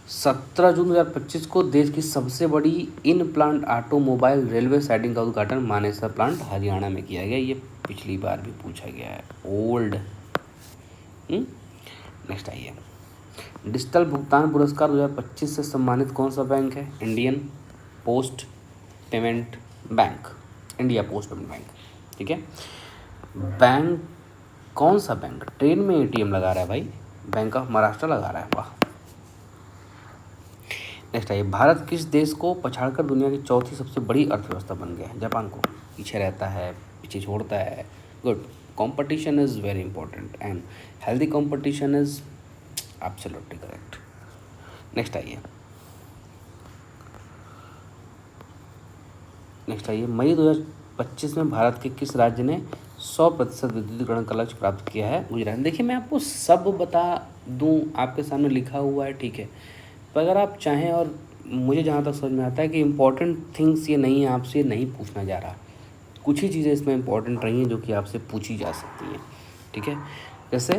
17 जून 2025 को देश की सबसे बड़ी in plant automobile railway siding का उद्घाटन मानेसर प्लांट हरियाणा में किया गया। ये पिछली बार भी पूछा गया है, ओल्ड। नेक्स्ट आइए, डिजिटल भुगतान पुरस्कार 2025 से सम्मानित कौन सा बैंक है, इंडिया पोस्ट पेमेंट बैंक। ठीक है, बैंक कौन सा बैंक ट्रेन में ATM लगा रहा है भाई, बैंक ऑफ महाराष्ट्र लगा रहा है, वाह। नेक्स्ट आइए, भारत किस देश को पछाड़कर दुनिया की चौथी सबसे बड़ी अर्थव्यवस्था बन गया है, जापान को पीछे रहता है, पीछे छोड़ता है, good. Competition is very important and healthy competition is absolutely correct. Next आइए, मई 2025 में भारत के किस राज्य ने 100% विद्युतीकरण का लक्ष्य प्राप्त किया है, गुजरात। देखिए, मैं आपको सब बता दूं, आपके सामने लिखा हुआ है, ठीक है, पर अगर आप चाहें, और मुझे जहाँ तक समझ में आता है कि इम्पॉर्टेंट थिंग्स ये नहीं है, आपसे नहीं पूछना जा रहा, कुछ ही चीज़ें इसमें इंपॉर्टेंट रही हैं जो कि आपसे पूछी जा सकती हैं। ठीक है, जैसे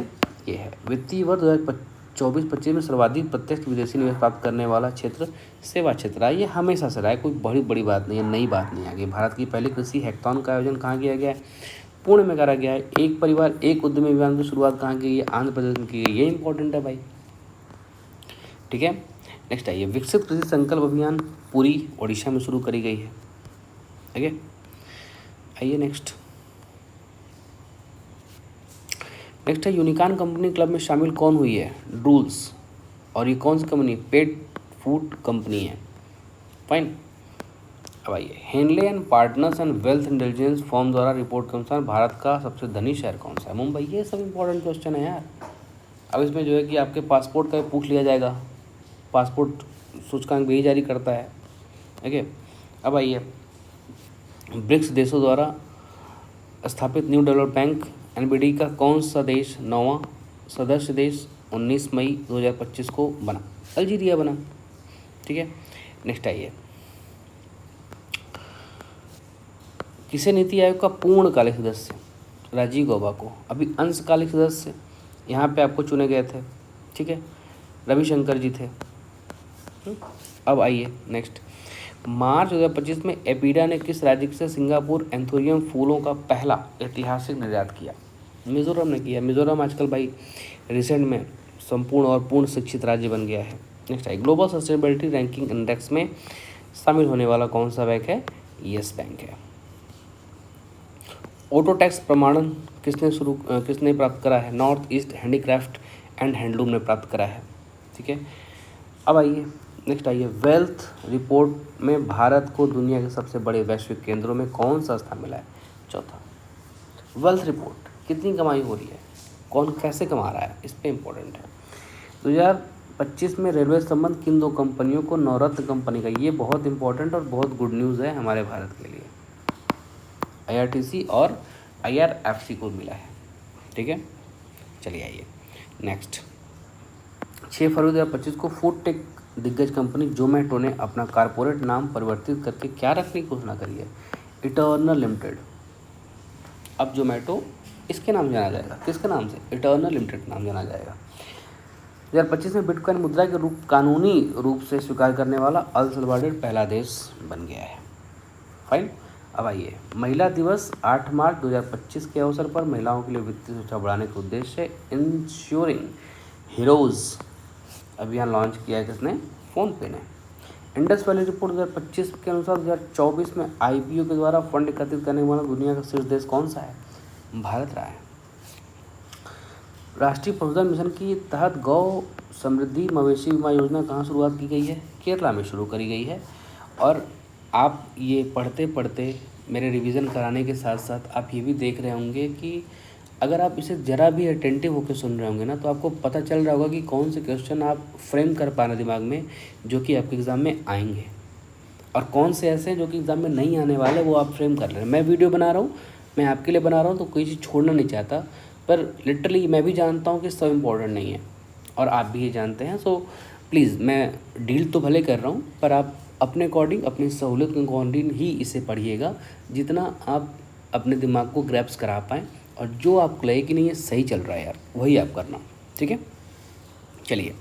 ये है, वित्तीय वर्ष 2024-25 में सर्वाधिक प्रत्यक्ष विदेशी निवेश प्राप्त करने वाला क्षेत्र सेवा क्षेत्र है। ये हमेशा से रहा है, कोई बड़ी बात नहीं है, नई बात नहीं आ गई। भारत की पहली कृषि हैकाथॉन का आयोजन कहाँ किया गया है, पुणे में करा गया है। एक परिवार एक उद्यमी अभियान की शुरुआत कहाँ की गई है, आंध्र प्रदेश में की गई। ये इंपॉर्टेंट है भाई। ठीक है, नेक्स्ट आइए, विकसित कृषि संकल्प अभियान पूरी ओडिशा में शुरू करी गई है। ओके, आइए नेक्स्ट है, यूनिकॉर्न कंपनी क्लब में शामिल कौन हुई है? ड्रूल्स। और ये कौन सी कंपनी? पेट फूड कंपनी है। फाइन। अब आइए, Henley and Partners and Wealth Intelligence form द्वारा रिपोर्ट के अनुसार भारत का सबसे धनी शहर कौन सा है? मुंबई। ये सब इंपॉर्टेंट क्वेश्चन है यार। अब इसमें जो है कि आपके पासपोर्ट का पूछ लिया जाएगा, पासपोर्ट सूचकांक भी जारी करता है। ओके, अब आइए, ब्रिक्स देशों द्वारा स्थापित न्यू डेवलप बैंक एनबीडी का कौन सा देश 9वां सदस्य देश 19 मई 2025 को बना? अल्जीरिया बना। ठीक है, नेक्स्ट आइए, किसे नीति आयोग का पूर्णकालिक सदस्य? राजीव गौबा को। अभी अंशकालिक सदस्य यहाँ पे आपको चुने गए थे। ठीक है, रविशंकर जी थे। अब आइए नेक्स्ट, मार्च 2025 में एपीडा ने किस राज्य से सिंगापुर एंथोरियम फूलों का पहला ऐतिहासिक निर्यात किया? मिजोरम ने किया। मिजोरम आजकल भाई रिसेंट में संपूर्ण और पूर्ण शिक्षित राज्य बन गया है। नेक्स्ट आइए, ग्लोबल सस्टेनेबिलिटी रैंकिंग इंडेक्स में शामिल होने वाला कौन सा बैंक है? यस बैंक है। ऑटो टैक्स प्रमाणन किसने प्राप्त करा है? North east handicraft and handloom ने प्राप्त करा है। ठीक है, अब आइए नेक्स्ट आइए, वेल्थ रिपोर्ट में भारत को दुनिया के सबसे बड़े वैश्विक केंद्रों में कौन सा स्थान मिला है? चौथा। वेल्थ रिपोर्ट, कितनी कमाई हो रही है, कौन कैसे कमा रहा है, इस पर इम्पोर्टेंट है। 2025 में रेलवे संबंध किन 2 कंपनियों को नवरत्न कंपनी का, ये बहुत इंपॉर्टेंट और बहुत गुड न्यूज़ है हमारे भारत के लिए, IRTC और IRFC को मिला है। ठीक है, चलिए आइए नेक्स्ट, 6 फरवरी 2025 को फूड टेक दिग्गज कंपनी जोमेटो ने अपना कारपोरेट नाम परिवर्तित करके क्या रखने की घोषणा करी है? Eternal limited. अब जोमेटो इसके नाम जाना जाएगा, किसके नाम से? इटर्नल लिमिटेड नाम जाना जाएगा। 2025 में बिटकॉइन मुद्रा के रूप कानूनी रूप से स्वीकार करने वाला अल सल्वाडोर पहला देश बन गया है। फाइन। अब आइए, महिला दिवस 8 मार्च 2025 के अवसर पर महिलाओं के लिए वित्तीय सुरक्षा बढ़ाने के उद्देश्य से इंश्योरिंग हीरोज़ अभियान लॉन्च किया है किसने? फोनपे ने। इंडस वैली रिपोर्ट 2025 के अनुसार 2024 में IPO के द्वारा फंड एकत्रित करने वाला दुनिया का शीर्ष देश कौन सा है? भारत रहा है। राष्ट्रीय पशुधन मिशन के तहत गौ समृद्धि मवेशी बीमा योजना कहाँ शुरुआत की गई है? केरला में शुरू करी गई है। और आप ये पढ़ते पढ़ते मेरे रिवीजन कराने के साथ साथ आप ये भी देख रहे होंगे कि अगर आप इसे ज़रा भी अटेंटिव होकर सुन रहे होंगे ना, तो आपको पता चल रहा होगा कि कौन से क्वेश्चन आप फ्रेम कर पा रहे दिमाग में जो कि आपके एग्ज़ाम में आएंगे, और कौन से ऐसे हैं जो कि एग्ज़ाम में नहीं आने वाले, वो आप फ्रेम कर रहे हैं। मैं वीडियो बना रहा हूँ, मैं आपके लिए बना रहा हूँ, तो कोई चीज़ छोड़ना नहीं चाहता, पर लिटरली मैं भी जानता हूँ कि सब इम्पोर्टेंट नहीं है और आप भी ये जानते हैं। सो प्लीज़, मैं डील तो भले कर रहा हूँ, पर आप अपने अकॉर्डिंग, अपनी सहूलियत के अकॉर्डिंग ही इसे पढ़िएगा, जितना आप अपने दिमाग को ग्रैप्स करा पाएँ, और जो आपको लगे कि नहीं ये सही चल रहा है यार, वही आप करना। ठीक है, चलिए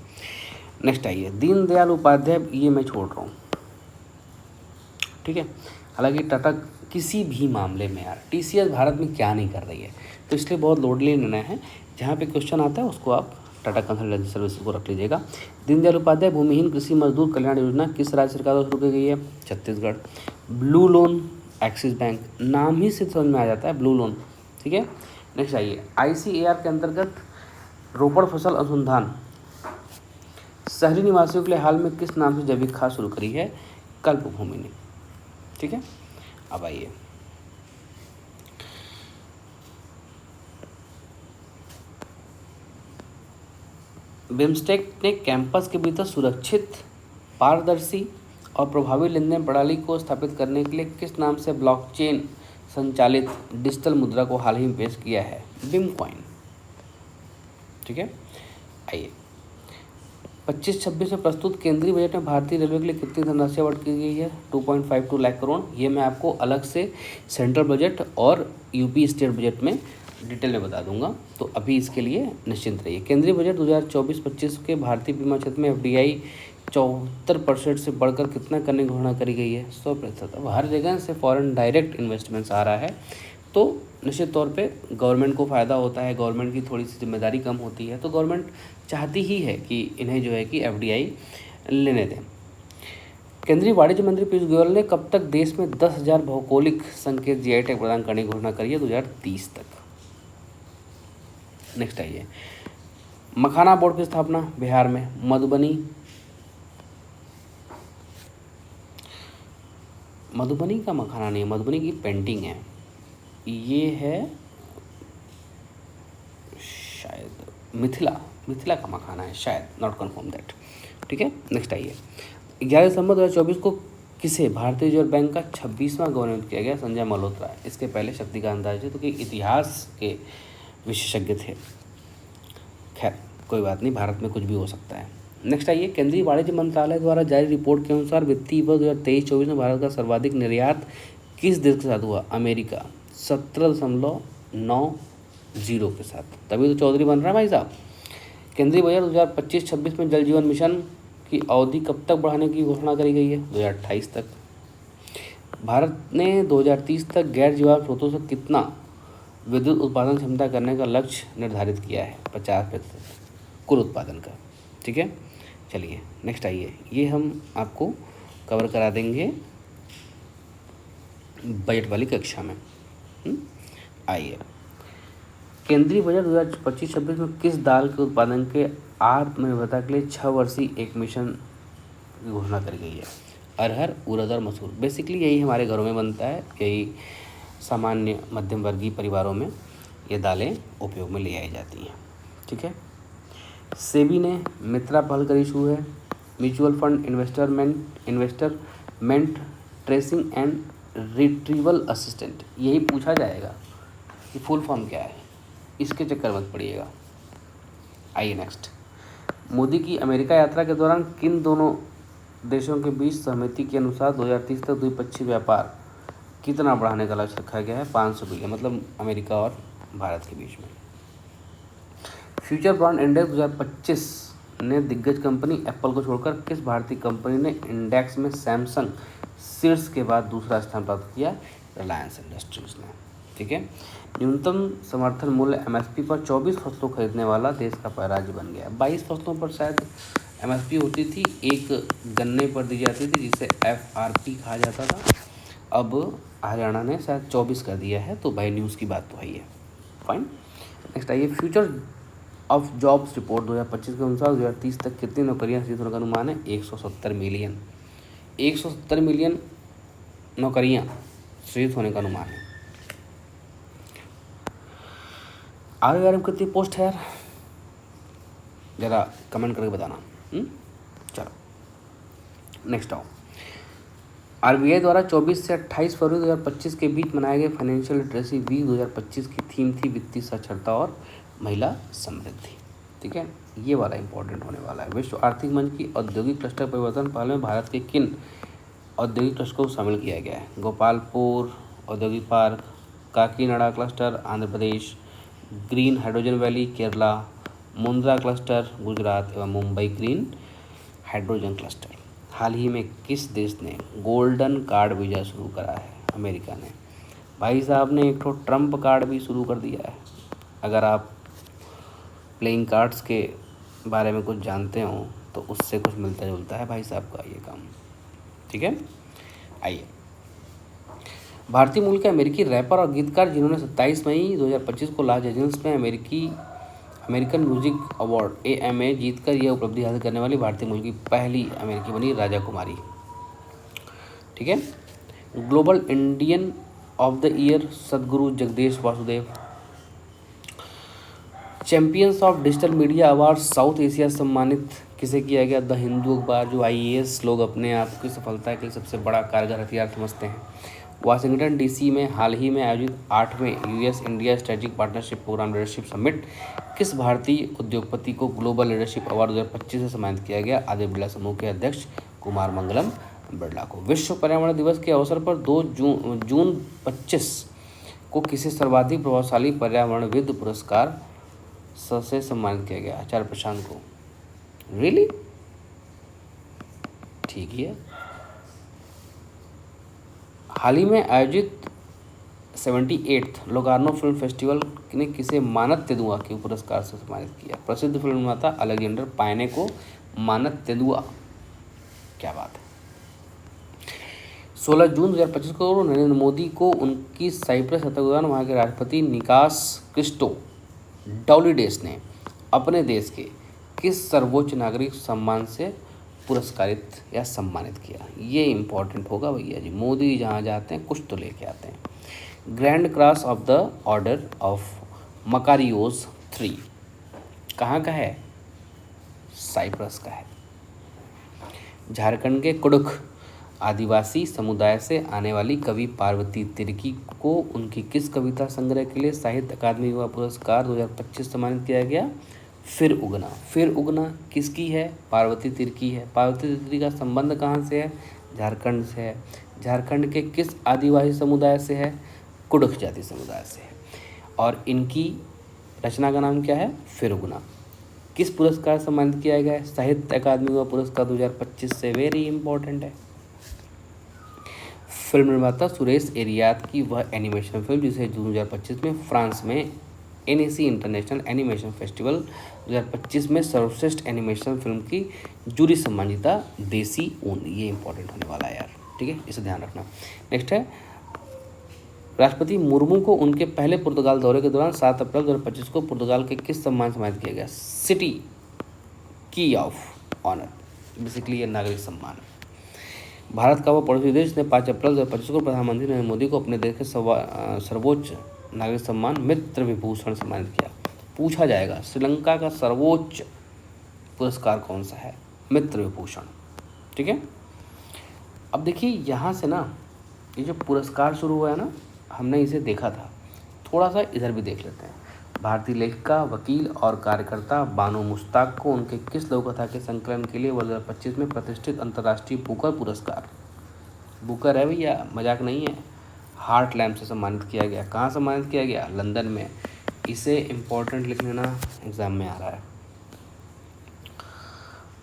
नेक्स्ट आइए, दीनदयाल उपाध्याय, ये मैं छोड़ रहा हूँ। ठीक है, हालांकि टाटा किसी भी मामले में यार TCS भारत में क्या नहीं कर रही है, तो इसलिए बहुत लोडली निर्णय है। जहाँ पे क्वेश्चन आता है उसको आप टाटा कंसल्टेंसी सर्विसेज को रख लीजिएगा। दीनदयाल उपाध्याय भूमिहीन कृषि मजदूर कल्याण योजना किस राज्य सरकार द्वारा शुरू की गई है? Chhattisgarh. Blue loan axis bank, नाम ही से समझ में आ जाता है ब्लू लोन। ठीक है, नेक्स्ट आइए, ICAR के अंतर्गत रोपड़ फसल अनुसंधान शहरी निवासियों के लिए हाल में किस नाम से जैविक खाद शुरू करी है? कल्पभूमि ने। ठीक है, अब आइए, बिम्स्टेक ने कैंपस के भीतर सुरक्षित, पारदर्शी और प्रभावी लेनदेन प्रणाली को स्थापित करने के लिए किस नाम से ब्लॉकचेन संचालित डिजिटल मुद्रा को हाल ही में पेश किया है? बिमकॉइन। ठीक है, आइए, 25-26 में प्रस्तुत केंद्रीय बजट में भारतीय रेलवे के लिए कितनी धनराशि आवंटित की गई है? 2.52 लाख करोड़। ये मैं आपको अलग से सेंट्रल बजट और यूपी स्टेट बजट में डिटेल में बता दूंगा, तो अभी इसके लिए निश्चिंत रहिए। केंद्रीय बजट 2024-25 के भारतीय बीमा क्षेत्र में FDI 74% से बढ़कर कितना करने की घोषणा करी गई है? 100%। अब हर जगह से फॉरेन डायरेक्ट इन्वेस्टमेंट्स आ रहा है, तो निश्चित तौर पे गवर्नमेंट को फ़ायदा होता है, गवर्नमेंट की थोड़ी सी जिम्मेदारी कम होती है, तो गवर्नमेंट चाहती ही है कि इन्हें जो है कि FDI लेने दें। केंद्रीय वाणिज्य मंत्री पीयूष गोयल ने कब तक देश में 10,000 भौगोलिक संकेत जीआई टैग प्रदान करने की घोषणा करी है? 2030 तक। नेक्स्ट आइए, मखाना बोर्ड की स्थापना बिहार में। मधुबनी का मखाना नहीं, मधुबनी की पेंटिंग है, ये है शायद मिथिला का मखाना है शायद, नॉट कन्फर्म दैट। ठीक है, नेक्स्ट आइए, 11 दिसंबर 2024 को किसे भारतीय रिजर्व बैंक का 26वां गवर्नर किया गया? संजय मल्होत्रा। इसके पहले शक्तिकांत दास जी, तो कि इतिहास के विशेषज्ञ थे। खैर कोई बात नहीं, भारत में कुछ भी हो सकता है। नेक्स्ट आइए, केंद्रीय वाणिज्य मंत्रालय द्वारा जारी रिपोर्ट के अनुसार वित्तीय वर्ष 2023-24 में भारत का सर्वाधिक निर्यात किस देश के साथ हुआ? अमेरिका, 17.90 के साथ। तभी तो चौधरी बन रहा है भाई साहब। केंद्रीय बजट 2025-26 में जल जीवन मिशन की अवधि कब तक बढ़ाने की घोषणा करी गई है? 2028 तक। भारत ने 2030 तक गैर जीवाश्म स्रोतों से कितना विद्युत उत्पादन क्षमता करने का लक्ष्य निर्धारित किया है? 50% कुल उत्पादन का। ठीक है, चलिए नेक्स्ट आइए, ये हम आपको कवर करा देंगे बजट वाली कक्षा में। आइए, केंद्रीय बजट 2025-26 में किस दाल के उत्पादन के आत्मनिर्भरता के लिए 6 वर्षीय एक मिशन की घोषणा करी गई है? अरहर, उड़द और मसूर। बेसिकली यही हमारे घरों में बनता है, यही सामान्य मध्यम वर्गीय परिवारों में ये दालें उपयोग में ले आई जाती हैं। ठीक है, सेबी ने मित्रा पहल करी शुरू है। Mutual fund investment tracing and retrieval assistant, यही पूछा जाएगा कि फुल फॉर्म क्या है, इसके चक्कर मत पड़िएगा। आइए नेक्स्ट, मोदी की अमेरिका यात्रा के दौरान किन दोनों देशों के बीच सहमति के अनुसार 2030 तक द्विपक्षीय व्यापार कितना बढ़ाने का लक्ष्य रखा गया है? 500 बिलियन, मतलब अमेरिका और भारत के बीच में। फ्यूचर ब्रांड इंडेक्स 2025 ने दिग्गज कंपनी एप्पल को छोड़कर किस भारतीय कंपनी ने इंडेक्स में सैमसंग शीर्ष के बाद दूसरा स्थान प्राप्त किया? रिलायंस इंडस्ट्रीज ने। ठीक है, न्यूनतम समर्थन मूल्य एमएसपी पर 24 फसलों खरीदने वाला देश का पहला राज्य बन गया। 22 फसलों पर शायद एमएसपी होती थी, एक गन्ने पर दी जाती थी जिसे एफआरपी कहा जाता था। अब हरियाणा ने शायद 24 कर दिया है, तो भाई न्यूज़ की बात तो है। फाइन, नेक्स्ट आइए, फ्यूचर ऑफ जॉब्स रिपोर्ट 2025 के अनुसार 2030 तक कितनी नौकरियां सृजित होने का अनुमान है? 170 मिलियन। 170 मिलियन नौकरियां सृजित होने का अनुमान है। आरबीआई में कितनी पोस्ट है यार, ज़रा कमेंट करके बताना। चलो नेक्स्ट आओ, आरबीआई द्वारा 24 से 28 फरवरी 2025 के बीच मनाए गए फाइनेंशियल लिटरेसी वीक 2025 की थीम थी वित्तीय साक्षरता और महिला समृद्धि। ठीक है, ये वाला इंपॉर्टेंट होने वाला है। विश्व आर्थिक मंच की औद्योगिक क्लस्टर परिवर्तन पहल में भारत के किन औद्योगिक क्लस्टर को शामिल किया गया है? गोपालपुर औद्योगिक park, Kakinada cluster Andhra Pradesh, green hydrogen valley Kerala, Mundra cluster Gujarat एवं मुंबई ग्रीन हाइड्रोजन क्लस्टर। हाल ही में किस देश ने गोल्डन कार्ड वीज़ा शुरू करा है? अमेरिका ने। भाई साहब ने एक तो ट्रम्प कार्ड भी शुरू कर दिया है। अगर आप प्लेइंग कार्ड्स के बारे में कुछ जानते हो तो उससे कुछ मिलता जुलता है भाई साहब का ये काम। ठीक है, आइए, भारतीय मूल के अमेरिकी रैपर और गीतकार जिन्होंने 27 मई 2025 को लॉस एंजल्स में अमेरिकन म्यूजिक अवार्ड AMA जीतकर यह उपलब्धि हासिल करने वाली भारतीय मूल की पहली अमेरिकी बनी राजा कुमारी। ठीक है, global Indian of the year Sadhguru Jagdish Vasudev. Champions of digital media award south Asia सम्मानित किसे किया गया? द हिंदू अखबार, जो IAS लोग अपने आप की सफलता के लिए सबसे बड़ा कारगर हथियार समझते हैं। वाशिंगटन DC में हाल ही में आयोजित 8वें US India strategic partnership programme leadership summit किस भारतीय उद्योगपति को ग्लोबल लीडरशिप अवार्ड 2025 से सम्मानित किया गया? आदित्य बिरला समूह के अध्यक्ष कुमार मंगलम बिरला को। विश्व पर्यावरण दिवस के अवसर पर 2 जून 25 को किसे सर्वाधिक प्रभावशाली पर्यावरणविद पुरस्कार से सम्मानित किया गया? आचार्य प्रशांत को। रियली? ठीक है, हाल ही में आयोजित 78th लोकार्नो फिल्म फेस्टिवल ने किसे मानद तेंदुआ के पुरस्कार से सम्मानित किया? प्रसिद्ध फिल्म निर्माता अलेक्जेंडर पायने को मानद तेंदुआ क्या बात है। 16 जून 2025 को नरेंद्र मोदी को उनकी साइप्रस शतक दौरान वहाँ के राष्ट्रपति निकास क्रिस्टोडाउलिडेस ने अपने देश के किस सर्वोच्च नागरिक सम्मान से पुरस्कारित या सम्मानित किया। ये इम्पोर्टेंट होगा भैया जी, मोदी जहाँ जाते हैं कुछ तो लेके आते हैं। Grand cross of the order of Makarios 3 कहाँ का है? साइप्रस का है। झारखंड के कुडुख आदिवासी समुदाय से आने वाली कवि पार्वती तिर्की को उनकी किस कविता संग्रह के लिए साहित्य अकादमी युवा पुरस्कार 2025 सम्मानित किया गया? फिर उगना। फिर उगना किसकी है? पार्वती तिर्की है। पार्वती तिर्की का संबंध कहाँ से है? झारखंड से है। झारखंड के किस आदिवासी समुदाय से है? कुडुख जाति समुदाय से है। और इनकी रचना का नाम क्या है? फिर उगना। किस पुरस्कार से सम्मानित किया गया है? साहित्य अकादमी युवा पुरस्कार 2025 से। वेरी इंपॉर्टेंट है। फिल्म निर्माता सुरेश एरियात की वह एनिमेशन फिल्म जिसे जून 2025 में फ्रांस में एनएसी इंटरनेशनल एनिमेशन फेस्टिवल 2025 में सर्वश्रेष्ठ एनिमेशन फिल्म की जूरी सम्मान जीता, देसी ऊन। ये इंपॉर्टेंट होने वाला है यार, ठीक है, इसे ध्यान रखना। नेक्स्ट है, राष्ट्रपति मुर्मू को उनके पहले पुर्तगाल दौरे के दौरान 7 अप्रैल 2025 को पुर्तगाल के किस सम्मान से सम्मानित किया गया? सिटी की ऑफ ऑनर। बेसिकली ये नागरिक सम्मान है। भारत का वो पड़ोसी देश ने 5 अप्रैल 2025 को प्रधानमंत्री नरेंद्र मोदी को अपने देश के सर्वोच्च नागरिक सम्मान मित्र विभूषण सम्मानित किया। पूछा जाएगा श्रीलंका का सर्वोच्च पुरस्कार कौन सा है? मित्र विभूषण, ठीक है। अब देखिए यहाँ से ना ये जो पुरस्कार शुरू हुआ है ना, हमने इसे देखा था, थोड़ा सा इधर भी देख लेते हैं। भारतीय लेखिका, वकील और कार्यकर्ता बानो मुश्ताक को उनके किस लघु कथा के संकलन के लिए 2025 में प्रतिष्ठित अंतर्राष्ट्रीय बुकर पुरस्कार, बुकर है भैया, मजाक नहीं है, हार्ट लैम्प से सम्मानित किया गया। कहाँ सम्मानित किया गया? लंदन में। इसे इम्पोर्टेंट लिख लेना, एग्जाम में आ रहा है।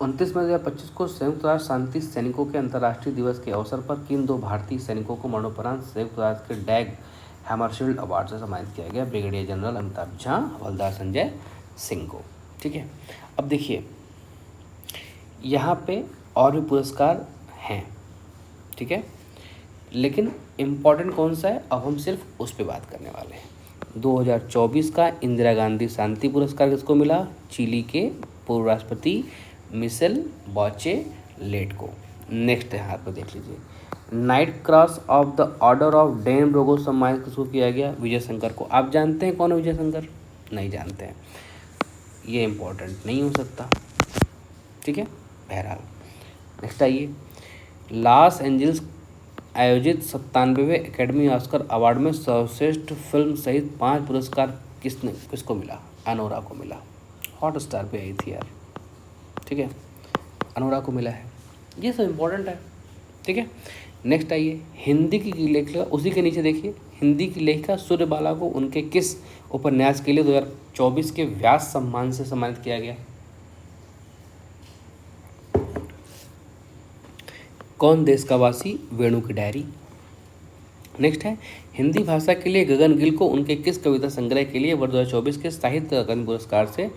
29 मई 2025 को संयुक्त राष्ट्र शांति सैनिकों के अंतर्राष्ट्रीय दिवस के अवसर पर किन 2 भारतीय सैनिकों को मरणोपरांत संयुक्त राष्ट्र के डैग हैमरशील्ड अवार्ड से सम्मानित किया गया? ब्रिगेडियर जनरल अमिताभ झा, हवलदार संजय सिंह को, ठीक है। अब देखिए यहाँ पे और भी पुरस्कार हैं, ठीक है, लेकिन इम्पॉर्टेंट कौन सा है अब हम सिर्फ उस पर बात करने वाले हैं। 2024 का इंदिरा गांधी शांति पुरस्कार किसको मिला? चिली के पूर्व राष्ट्रपति मिशेल बाचेलेट को। नेक्स्ट यहाँ पर देख लीजिए, knight cross of the order of Dannebrog सम्मानित किसको किया गया? विजय शंकर को। आप जानते हैं कौन है विजय शंकर? नहीं जानते हैं, ये इम्पोर्टेंट नहीं हो सकता, ठीक है। बहरहाल नेक्स्ट आइए, लॉस एंजल्स आयोजित 97वें एकेडमी ऑस्कर अवार्ड में सर्वश्रेष्ठ फिल्म सहित 5 पुरस्कार किसको मिला? अनोरा को मिला। हॉट स्टार पे आई थी यार, ठीक है, अनोरा को मिला है। ये सब इम्पोर्टेंट है, ठीक है। नेक्स्ट आइए, हिंदी की लेखिका, उसी के नीचे देखिए, हिंदी की लेखिका सूर्यबाला को उनके किस उपन्यास के लिए 2024 के व्यास सम्मान से सम्मानित किया गया? कौन देश का वासी? वेणु की डायरी। नेक्स्ट है, हिंदी भाषा के लिए गगन गिल को उनके किस कविता संग्रह के लिए वर्ष 2024 के साहित्य अकादमी पुरस्कार से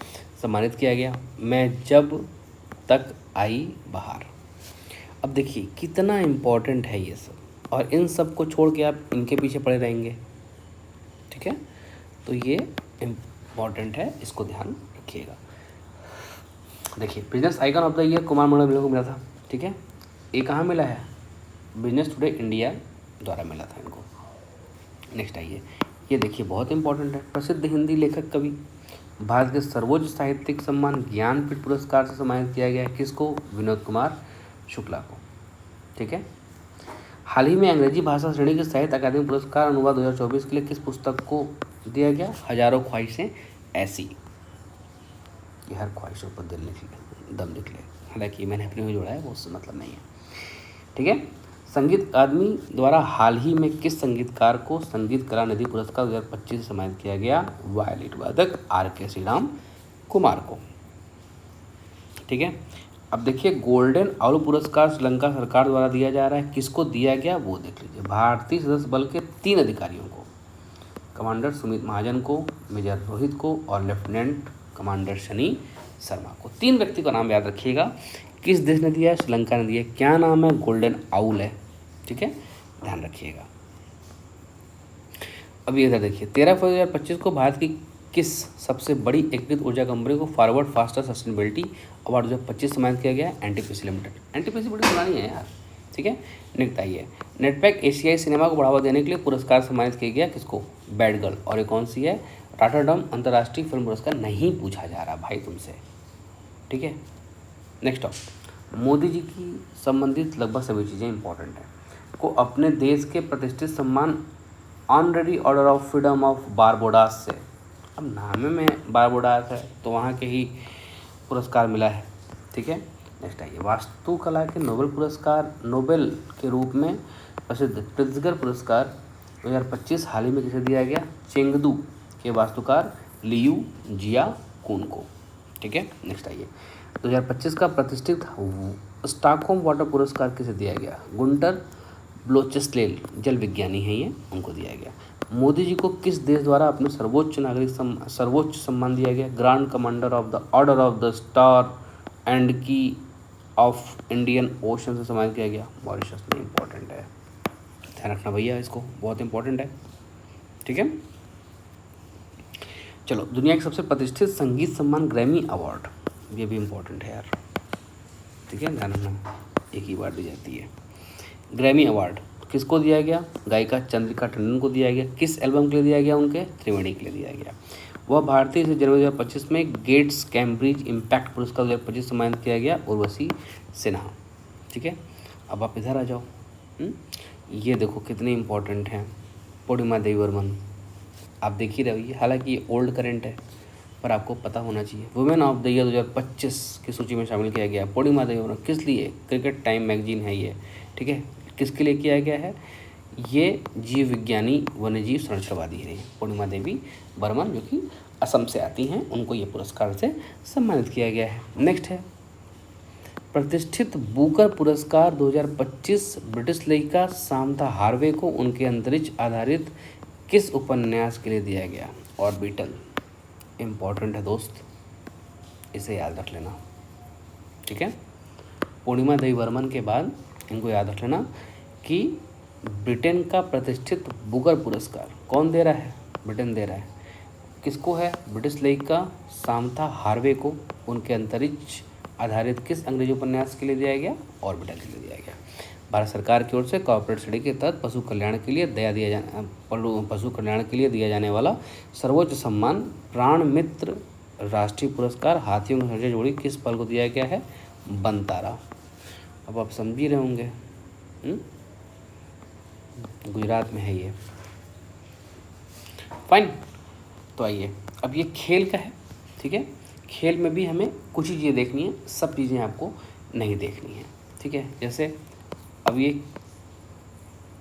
सम्मानित किया गया? मैं जब तक आई बहार। अब देखिए कितना इम्पोर्टेंट है ये सब, और इन सब को छोड़ के आप इनके पीछे पड़े रहेंगे, ठीक है, तो ये इम्पोर्टेंट है, इसको ध्यान रखिएगा। देखिए business icon of the year Kumar Mandal को मिला था, ठीक है, ये कहाँ मिला है? बिजनेस टुडे इंडिया द्वारा मिला था इनको। नेक्स्ट आइए, ये देखिए बहुत इंपॉर्टेंट है, प्रसिद्ध हिंदी लेखक कवि, भारत के सर्वोच्च साहित्यिक सम्मान ज्ञानपीठ पुरस्कार से सम्मानित किया गया है किसको? विनोद कुमार शुक्ला को, ठीक है। हाल ही में अंग्रेजी भाषा श्रेणी के साहित्य अकादमी पुरस्कार अनुवाद 2024 के लिए किस पुस्तक को दिया गया? हजारों ख्वाहिशें ऐसी। ये हर ख्वाहिशों पर दिल निकले, दम निकले, हालांकि मैंने अपने में जोड़ा है, वो उससे मतलब नहीं है, ठीक है। संगीत अकादमी द्वारा हाल ही में किस संगीतकार को संगीत कला निधि पुरस्कार 2025 से सम्मानित किया गया? वायलिन वादक RK श्रीराम कुमार को, ठीक है। अब देखिए गोल्डन आउल पुरस्कार श्रीलंका सरकार द्वारा दिया जा रहा है, किसको दिया गया वो देख लीजिए। भारतीय सशस्त्र बल के 3 अधिकारियों को, कमांडर सुमित महाजन को, मेजर रोहित को और लेफ्टिनेंट कमांडर शनि शर्मा को। 3 व्यक्ति का नाम याद रखिएगा, किस देश ने दिया है? श्रीलंका ने दिया है। क्या नाम है? गोल्डन आउल है। ठीक है, ध्यान रखिएगा। अब ये इधर देखिए, 13 फरवरी 2025 को भारत की किस सबसे बड़ी एकीकृत ऊर्जा कंपनी को फॉरवर्ड फास्टर सस्टेनेबिलिटी अवार्ड 2025 सम्मानित किया गया है? NTPC limited. एनटीपीसी बड़ी पुरानी है यार। ठीक है, नेक्स्ट आइए, नेटपैक एशियाई सिनेमा को बढ़ावा देने के लिए पुरस्कार सम्मानित किया गया किसको? Bad girl. और ये कौन सी है? रॉटरडम अंतर्राष्ट्रीय फिल्म पुरस्कार। नहीं पूछा जा रहा भाई तुमसे। ठीक है, नेक्स्ट ऑफ, मोदी जी की संबंधित लगभग सभी चीज़ें इंपॉर्टेंट हैं, को अपने देश के प्रतिष्ठित सम्मान honorary order of freedom of Barbados से, अब नाम में बारबोडास है तो वहाँ के ही पुरस्कार मिला है। ठीक है, नेक्स्ट आइए, वास्तुकला के नोबेल पुरस्कार नोबेल के रूप में प्रसिद्ध प्रित्जकर पुरस्कार 2025 हाल ही में किसे दिया गया? चेंगदू के वास्तुकार लियू जियाकुन को। ठीक है, नेक्स्ट आइए, 2025 का प्रतिष्ठित स्टॉकहोम वाटर पुरस्कार किसे दिया गया? गुंटर ब्लोचस्लेल, जल विज्ञानी हैं ये, उनको दिया गया। मोदी जी को किस देश द्वारा अपने सर्वोच्च सम्मान दिया गया? Grand commander of the order of the star and की ऑफ इंडियन ओशन से सम्मानित किया गया? मॉरिशस में। इंपॉर्टेंट है, ध्यान रखना भैया, इसको बहुत इंपॉर्टेंट है। ठीक है, चलो, दुनिया के सबसे प्रतिष्ठित संगीत सम्मान ग्रैमी अवार्ड, ये भी इंपॉर्टेंट है यार। ठीक है, ध्यान रखना, एक ही बार दी जाती है। ग्रैमी अवार्ड किसको दिया गया? गायिका चंद्रिका टंडन को दिया गया। किस एल्बम के लिए दिया गया? उनके त्रिवेणी के लिए दिया गया। वह भारतीय से जनवरी 2025 में गेट्स कैम्ब्रिज इम्पैक्ट पुरस्कार 2025 सम्मानित किया गया उर्वशी सिन्हा। ठीक है, अब आप इधर आ जाओ। ये देखो कितने इंपॉर्टेंट हैं, पूर्णिमा देवी वर्मन, आप देख ही रहिए, हालांकि ये ओल्ड करेंट है पर आपको पता होना चाहिए। वुमेन ऑफ द ईयर 2025 की सूची में शामिल किया गया पूर्णिमा देवी वर्मन। किस लिए? क्रिकेट टाइम मैगजीन है ये। ठीक है, किसके लिए किया गया है? ये जीव विज्ञानी वन्यजीव संरक्षणवादी है पूर्णिमा देवी बर्मन, जो कि असम से आती हैं, उनको ये पुरस्कार से सम्मानित किया गया है। नेक्स्ट है, प्रतिष्ठित बुकर पुरस्कार 2025 ब्रिटिश लेखिका सामंथा हार्वे को उनके अंतरिक्ष आधारित किस उपन्यास के लिए दिया गया? ऑर्बिटल। इम्पॉर्टेंट है दोस्त, इसे याद रख लेना। ठीक है, पूर्णिमा देवी वर्मन के बाद इनको याद रख लेना कि ब्रिटेन का प्रतिष्ठित बुकर पुरस्कार कौन दे रहा है? ब्रिटेन दे रहा है। किसको है? ब्रिटिश लेखिका सामंथा हार्वे को उनके अंतरिक्ष आधारित किस अंग्रेजी उपन्यास के लिए दिया गया? ऑर्बिटल के लिए दिया गया। भारत सरकार की ओर से कॉर्पोरेट स्टडी के तहत पशु कल्याण के लिए दिया जाने वाला सर्वोच्च सम्मान प्राण मित्र राष्ट्रीय पुरस्कार हाथियों की संख्या जोड़ी किस पल को दिया गया है? बनतारा। अब आप समझ ही रहे होंगे, गुजरात में है ये। फाइन, तो आइए, अब ये खेल का है। ठीक है, खेल में भी हमें कुछ ही चीज़ें देखनी है, सब चीज़ें आपको नहीं देखनी है। ठीक है, जैसे अब ये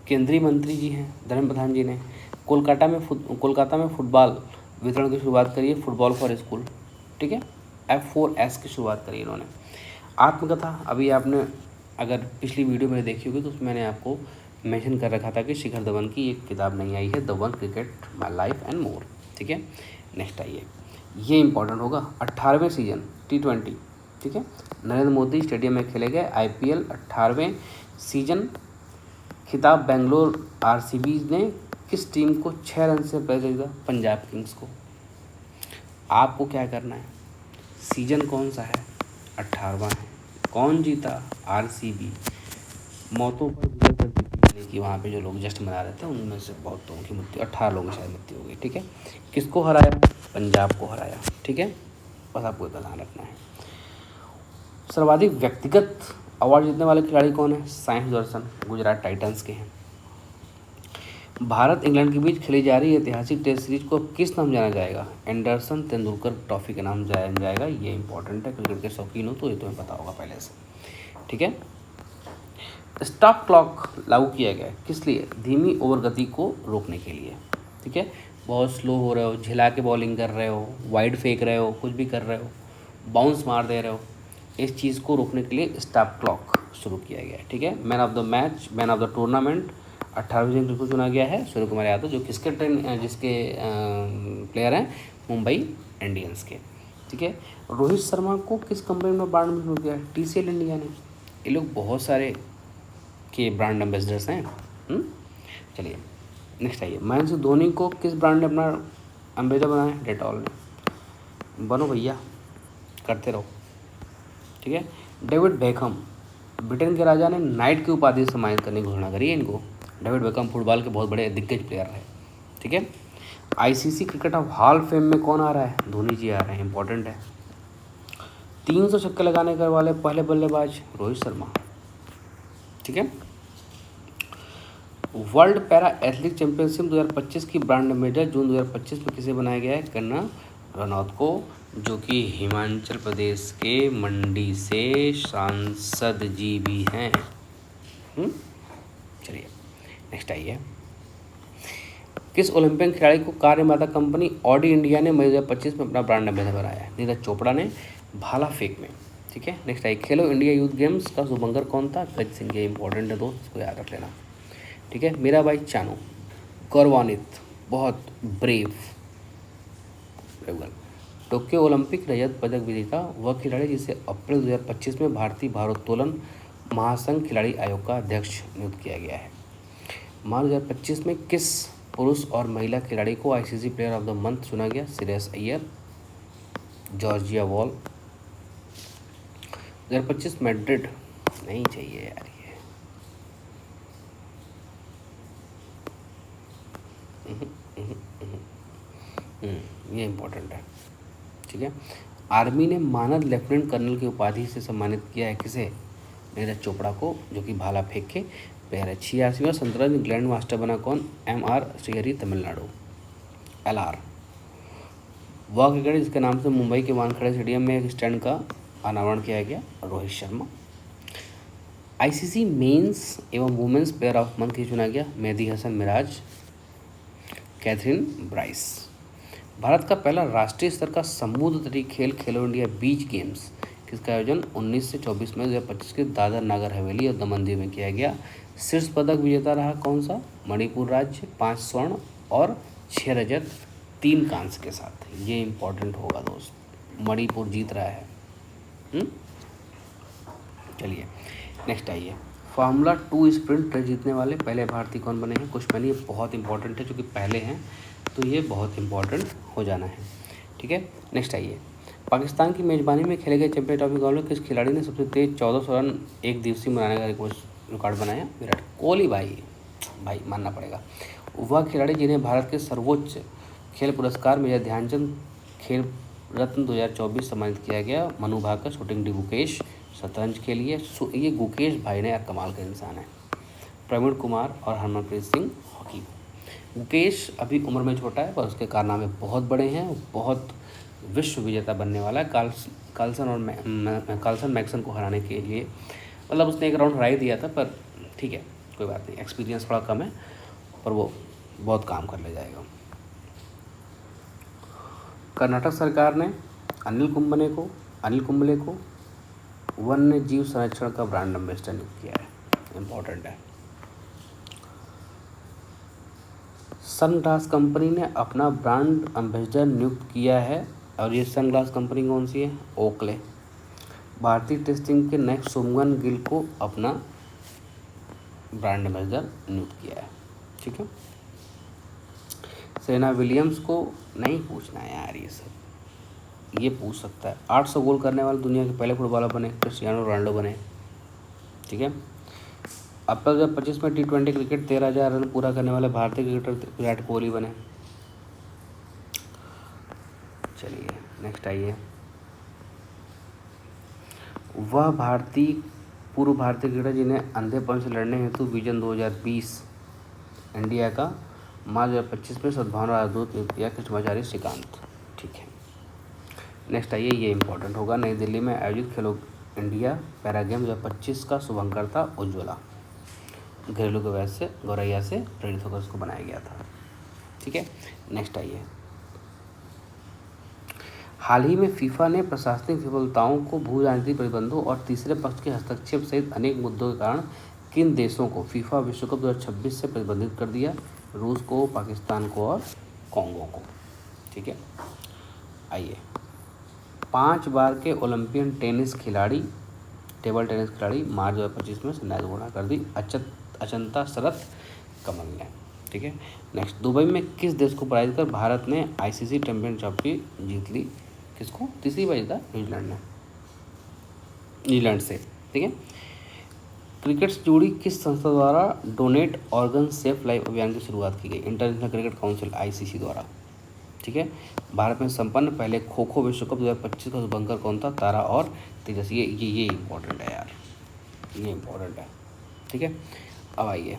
केंद्रीय मंत्री जी हैं, धर्मेंद्र प्रधान जी ने कोलकाता में फुटबॉल वितरण की शुरुआत करी है, फुटबॉल फॉर स्कूल। ठीक है, F4S की शुरुआत करी इन्होंने। आत्मकथा, अभी आपने अगर पिछली वीडियो में देखी होगी तो उसमें मैंने आपको मेंशन कर रखा था कि शिखर धवन की एक किताब नहीं आई है, the one cricket my life and more. ठीक है, नेक्स्ट आइए, ये इंपॉर्टेंट होगा, 18वें सीजन T20। ठीक है, नरेंद्र मोदी स्टेडियम में खेले गए IPL 18वें सीजन खिताब बेंगलोर RCB ने किस टीम को 6 रन से पहले जीता? पंजाब किंग्स को। आपको क्या करना है? सीजन कौन सा है? 18वां है। कौन जीता? RCB। मौतों पर गुजर कर जीती, कि वहाँ पे जो लोग जश्न मना रहे थे उनमें से बहुत लोगों की मृत्यु, 18 लोगों की शायद मृत्यु हो गई। ठीक है, किसको हराया? पंजाब को हराया। ठीक है, बस आपको इतना ध्यान रखना है। सर्वाधिक व्यक्तिगत अवार्ड जीतने वाले खिलाड़ी कौन है? साई सुदर्शन, गुजरात टाइटंस के हैं। भारत इंग्लैंड के बीच खेली जा रही ऐतिहासिक टेस्ट सीरीज को किस नाम जाना जाएगा? एंडरसन तेंदुलकर ट्रॉफी के नाम जाना जाएगा। ये इंपॉर्टेंट है, क्रिकेट के शौकीन हो तो ये तुम्हें पता होगा पहले से। ठीक है, स्टॉप क्लॉक लागू किया गया किस लिए? धीमी ओवर गति को रोकने के लिए। ठीक है, बहुत स्लो हो रहे हो, झिला के बॉलिंग कर रहे हो, वाइड फेंक रहे हो, कुछ भी कर रहे हो, बाउंस मार दे रहे हो, इस चीज़ को रोकने के लिए स्टॉप क्लॉक शुरू किया गया है। ठीक है, man of the match, man of the tournament 18वें जिनको चुना गया है सूर्य कुमार यादव, जो जिसके प्लेयर हैं मुंबई इंडियंस के। ठीक है। रोहित शर्मा को किस कंपनी में ब्रांड एम्बेसडर किया है? TCL इंडिया ने। ये लोग बहुत सारे के ब्रांड एम्बेसडर्स हैं। चलिए नेक्स्ट आइए, महेंद्र सिंह धोनी को किस ब्रांड ने अपना एम्बेसडर बनाया है? डेटॉल ने। बनो भैया, करते रहो, ठीक है। डेविड बेकहम, ब्रिटेन के राजा ने नाइट की उपाधि से सम्मानित करने की घोषणा करी है इनको। डेविड बेकहम फुटबॉल के बहुत बड़े दिग्गज प्लेयर है, ठीक है। ICC cricket of hall fame में कौन आ रहा है? धोनी जी आ रहे हैं, इंपॉर्टेंट है। 300 छक्के लगाने के वाले पहले बल्लेबाज रोहित शर्मा, ठीक है। वर्ल्ड पैरा एथलेटिक चैंपियनशिप 2025 की ब्रांड एम्बेसडर जून 2025 में किसे बनाया गया है? कन्ना रनौत को, जो कि हिमाचल प्रदेश के मंडी से सांसद जी भी हैं। चलिए नेक्स्ट आइए, किस ओलंपियन खिलाड़ी को कार निर्माता कंपनी ऑडी इंडिया ने मई 2025 में अपना ब्रांड एम्बेसडर बनाया है? नीरज चोपड़ा ने, भाला फेंक में, ठीक है। नेक्स्ट आइए, खेलो इंडिया यूथ गेम्स का शुभंकर कौन था? गज सिंह। ये इंपॉर्टेंट है दोस्त, इसको याद रख लेना, ठीक है। मेरा भाई चानू, गौरवान्वित, बहुत ब्रेव। टोक्यो ओलंपिक रजत पदक विजेता वह खिलाड़ी जिसे अप्रैल 2025 में भारतीय भारोत्तोलन महासंघ खिलाड़ी आयोग का अध्यक्ष नियुक्त किया गया है। मार्च 2025 में किस पुरुष और महिला खिलाड़ी को ICC player of the month चुना गया? Shreyas Iyer, Georgia wall. 2025 Madrid नहीं चाहिए यार ये इम्पोर्टेंट है, ठीक है। आर्मी ने मानद लेफ्टिनेंट कर्नल की उपाधि से सम्मानित किया है किसे? नीरज चोपड़ा को, जो कि भाला फेंक के प्लेयर है। 86वां शतरंज ग्रैंड मास्टर बना कौन? MR श्रीहरि, तमिलनाडु। LR वह क्रिकेटर जिसके नाम से मुंबई के वानखेड़े स्टेडियम में एक स्टैंड का अनावरण किया गया? रोहित शर्मा। ICC मेंस एवं वुमेन्स प्लेयर ऑफ मंथ की चुना गया? Mehidy Hasan Miraz, Katherine Bryce. भारत का पहला राष्ट्रीय स्तर का समुद्र तटीय खेल खेलो इंडिया बीच गेम्स किसका आयोजन 19 से 24 मई 2025 के दादर नागर हवेली और दमन दीव में किया गया? शीर्ष पदक विजेता रहा कौन सा? मणिपुर राज्य, 5 स्वर्ण और 6 रजत 3 कांस्य के साथ। ये इंपॉर्टेंट होगा दोस्त, मणिपुर जीत रहा है। चलिए नेक्स्ट आइए, फार्मूला 2 स्प्रिंट रेस जीतने वाले पहले भारतीय कौन बने हैं? कुछ मैंने, ये बहुत इंपॉर्टेंट है, चूँकि पहले हैं तो ये बहुत इंपॉर्टेंट हो जाना है, ठीक है। नेक्स्ट आइए, पाकिस्तान की मेज़बानी में खेले गए चैंपियन ट्रॉफी मुकाबले में किस खिलाड़ी ने सबसे तेज 1400 रन एक दिवसीय बनाने का रिकॉर्ड बनाया? विराट कोहली भाई मानना पड़ेगा। वह खिलाड़ी जिन्हें भारत के सर्वोच्च खेल पुरस्कार मेजर ध्यानचंद खेल रत्न 2024 सम्मानित किया गया? मनु भाकर, शूटिंग डी गुकेश, शतरंज के लिए ये गुकेश भाई ने यार कमाल का इंसान है। प्रवीण कुमार और हरमनप्रीत सिंह, हॉकी। मुकेश अभी उम्र में छोटा है पर उसके कारनामे बहुत बड़े हैं, बहुत विश्व विजेता बनने वाला है। कार्लसन मैक्सन को हराने के लिए, मतलब उसने एक राउंड हरा ही दिया था, पर ठीक है कोई बात नहीं, एक्सपीरियंस थोड़ा कम है पर वो बहुत काम कर ले जाएगा। कर्नाटक सरकार ने अनिल कुंबले को वन्य जीव संरक्षण का ब्रांड एम्बेसडर नियुक्त किया है, इम्पोर्टेंट है। सनग्लास कंपनी ने अपना ब्रांड एम्बेसडर नियुक्त किया है, और ये सनग्लास कंपनी कौन सी है? ओकले। भारतीय टेस्टिंग के नेक्स्ट शुभमन गिल को अपना ब्रांड एम्बेसडर नियुक्त किया है, ठीक है। सेरेना विलियम्स को नहीं पूछना है यार, ये सब ये पूछ सकता है। 800 गोल करने वाले दुनिया के पहले फुटबॉलर बने, क्रिस्टियानो रोनाल्डो बने, ठीक है। अप्रैल 2025 में T20 क्रिकेट 13,000 रन पूरा करने वाले भारतीय क्रिकेटर विराट कोहली बने। चलिए नेक्स्ट आइए, वह पूर्व भारतीय क्रिकेटर जिन्हें अंधेपन से लड़ने हेतु विजन 2020 इंडिया का मार्च 2025 में सद्भावना राजदूत नियुक्त किया? कृष्णाचार्य श्रीकांत, ठीक है। नेक्स्ट आइए, ये इंपॉर्टेंट होगा, नई दिल्ली में आयोजित खेलो इंडिया पैरा गेम 2025 का शुभंकर था उज्ज्वला। घरेलू के वैसे गौरैया से प्रेरित होकर उसको बनाया गया था, ठीक है। नेक्स्ट आइए, हाल ही में फीफा ने प्रशासनिक विफलताओं को, भू राजनीतिक प्रतिबंधों और तीसरे पक्ष के हस्तक्षेप सहित अनेक मुद्दों के कारण किन देशों को फीफा विश्व कप 2026 से प्रतिबंधित कर दिया? रूस को, पाकिस्तान को और कॉन्गो को, ठीक है। आइए, 5 बार के ओलंपियन टेनिस खिलाड़ी, टेबल टेनिस खिलाड़ी मार्च 2025 में संन्यास घोषणा कर दी अचंता शरत कमल ने। ठीक है। नेक्स्ट, दुबई में किस देश को पराजित कर भारत ने आईसीसी चैंपियन ट्रॉफी जीत ली? किसको? तीसरी बार जीता न्यूजीलैंड से। ठीक है। क्रिकेट से जुड़ी किस संस्था द्वारा डोनेट ऑर्गन सेफ लाइफ अभियान की शुरुआत की गई? इंटरनेशनल क्रिकेट काउंसिल आईसीसी द्वारा। ठीक है। भारत में संपन्न पहले खो खो विश्व कप 2025 का शुभंकर कौन था? तारा और तेजस। ये इम्पोर्टेंट है यार, ये इम्पोर्टेंट है। ठीक है। अब आइए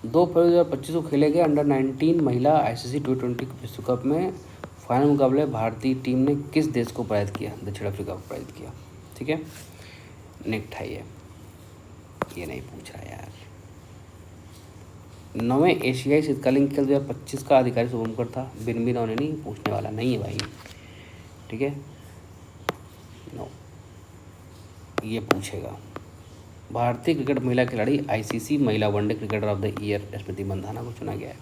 2 फरवरी 2025 को खेले गए अंडर 19 महिला आईसीसी T20 विश्व कप में फाइनल मुकाबले भारतीय टीम ने किस देश को पराजित किया? दक्षिण अफ्रीका को पराजित किया। ठीक है। नेक्स्ट है ये नहीं पूछ रहा यार। 9वें एशियाई शीतकालीन खेल 2025 का अधिकारी शुभंकर था। बिनबिन और नहीं पूछने वाला नहीं है भाई। ठीक है। नो, ये पूछेगा। भारतीय क्रिकेट महिला खिलाड़ी आईसीसी महिला one day cricketer of the year Smriti Mandhana को चुना गया है।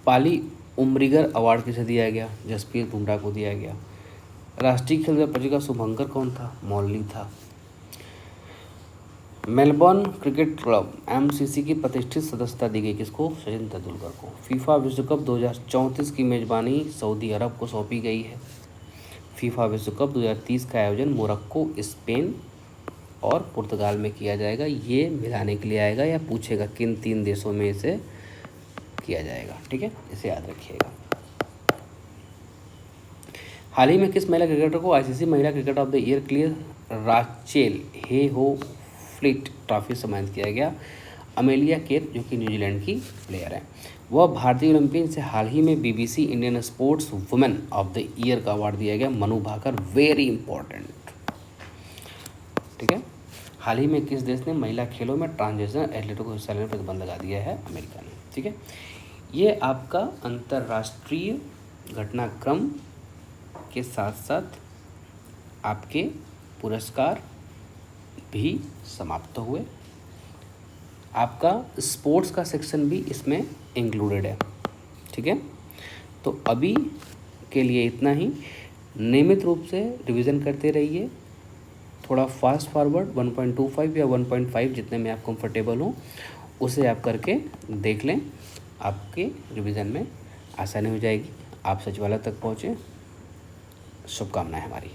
पाली उमरिगर अवार्ड किसे दिया गया? जसप्रीत बुमराह को दिया गया। राष्ट्रीय खेल 2025 का शुभंकर कौन था? मौली था। मेलबर्न क्रिकेट क्लब एमसीसी की प्रतिष्ठित सदस्यता दी गई किसको? सचिन तेंदुलकर को। फीफा विश्व कप 2034 की मेजबानी सऊदी अरब को सौंपी गई है। फीफा विश्व कप 2030 का आयोजन मोरक्को, स्पेन और पुर्तगाल में किया जाएगा। ये मिलाने के लिए आएगा या पूछेगा किन 3 देशों में इसे किया जाएगा। ठीक है, इसे याद रखिएगा। हाल ही में किस महिला क्रिकेटर को आईसीसी महिला क्रिकेट ऑफ द ईयर के लिए राचेल हेहो फ्लिट ट्रॉफी सम्मानित किया गया? अमेलिया केर, जो कि न्यूजीलैंड की प्लेयर है। वह भारतीय ओलंपियन से हाल ही में BBC Indian sports women of the year का अवार्ड दिया गया। Manu Bhaker, very important. ठीक है। हाल ही में किस देश ने महिला खेलों में ट्रांसजेंडर एथलीटों को हिस्सा लेने पर प्रतिबंध लगा दिया है? अमेरिका ने। ठीक है। ये आपका अंतर्राष्ट्रीय घटनाक्रम के साथ साथ आपके पुरस्कार भी समाप्त हुए। आपका स्पोर्ट्स का सेक्शन भी इसमें इंक्लूडेड है। ठीक है। तो अभी के लिए इतना ही। नियमित रूप से रिवीजन करते रहिए। थोड़ा फास्ट फॉरवर्ड 1.25 या 1.5 जितने में आप कंफर्टेबल हो उसे आप करके देख लें। आपके रिवीजन में आसानी हो जाएगी। आप सचिवालय तक पहुँचें। शुभकामनाएं हमारी।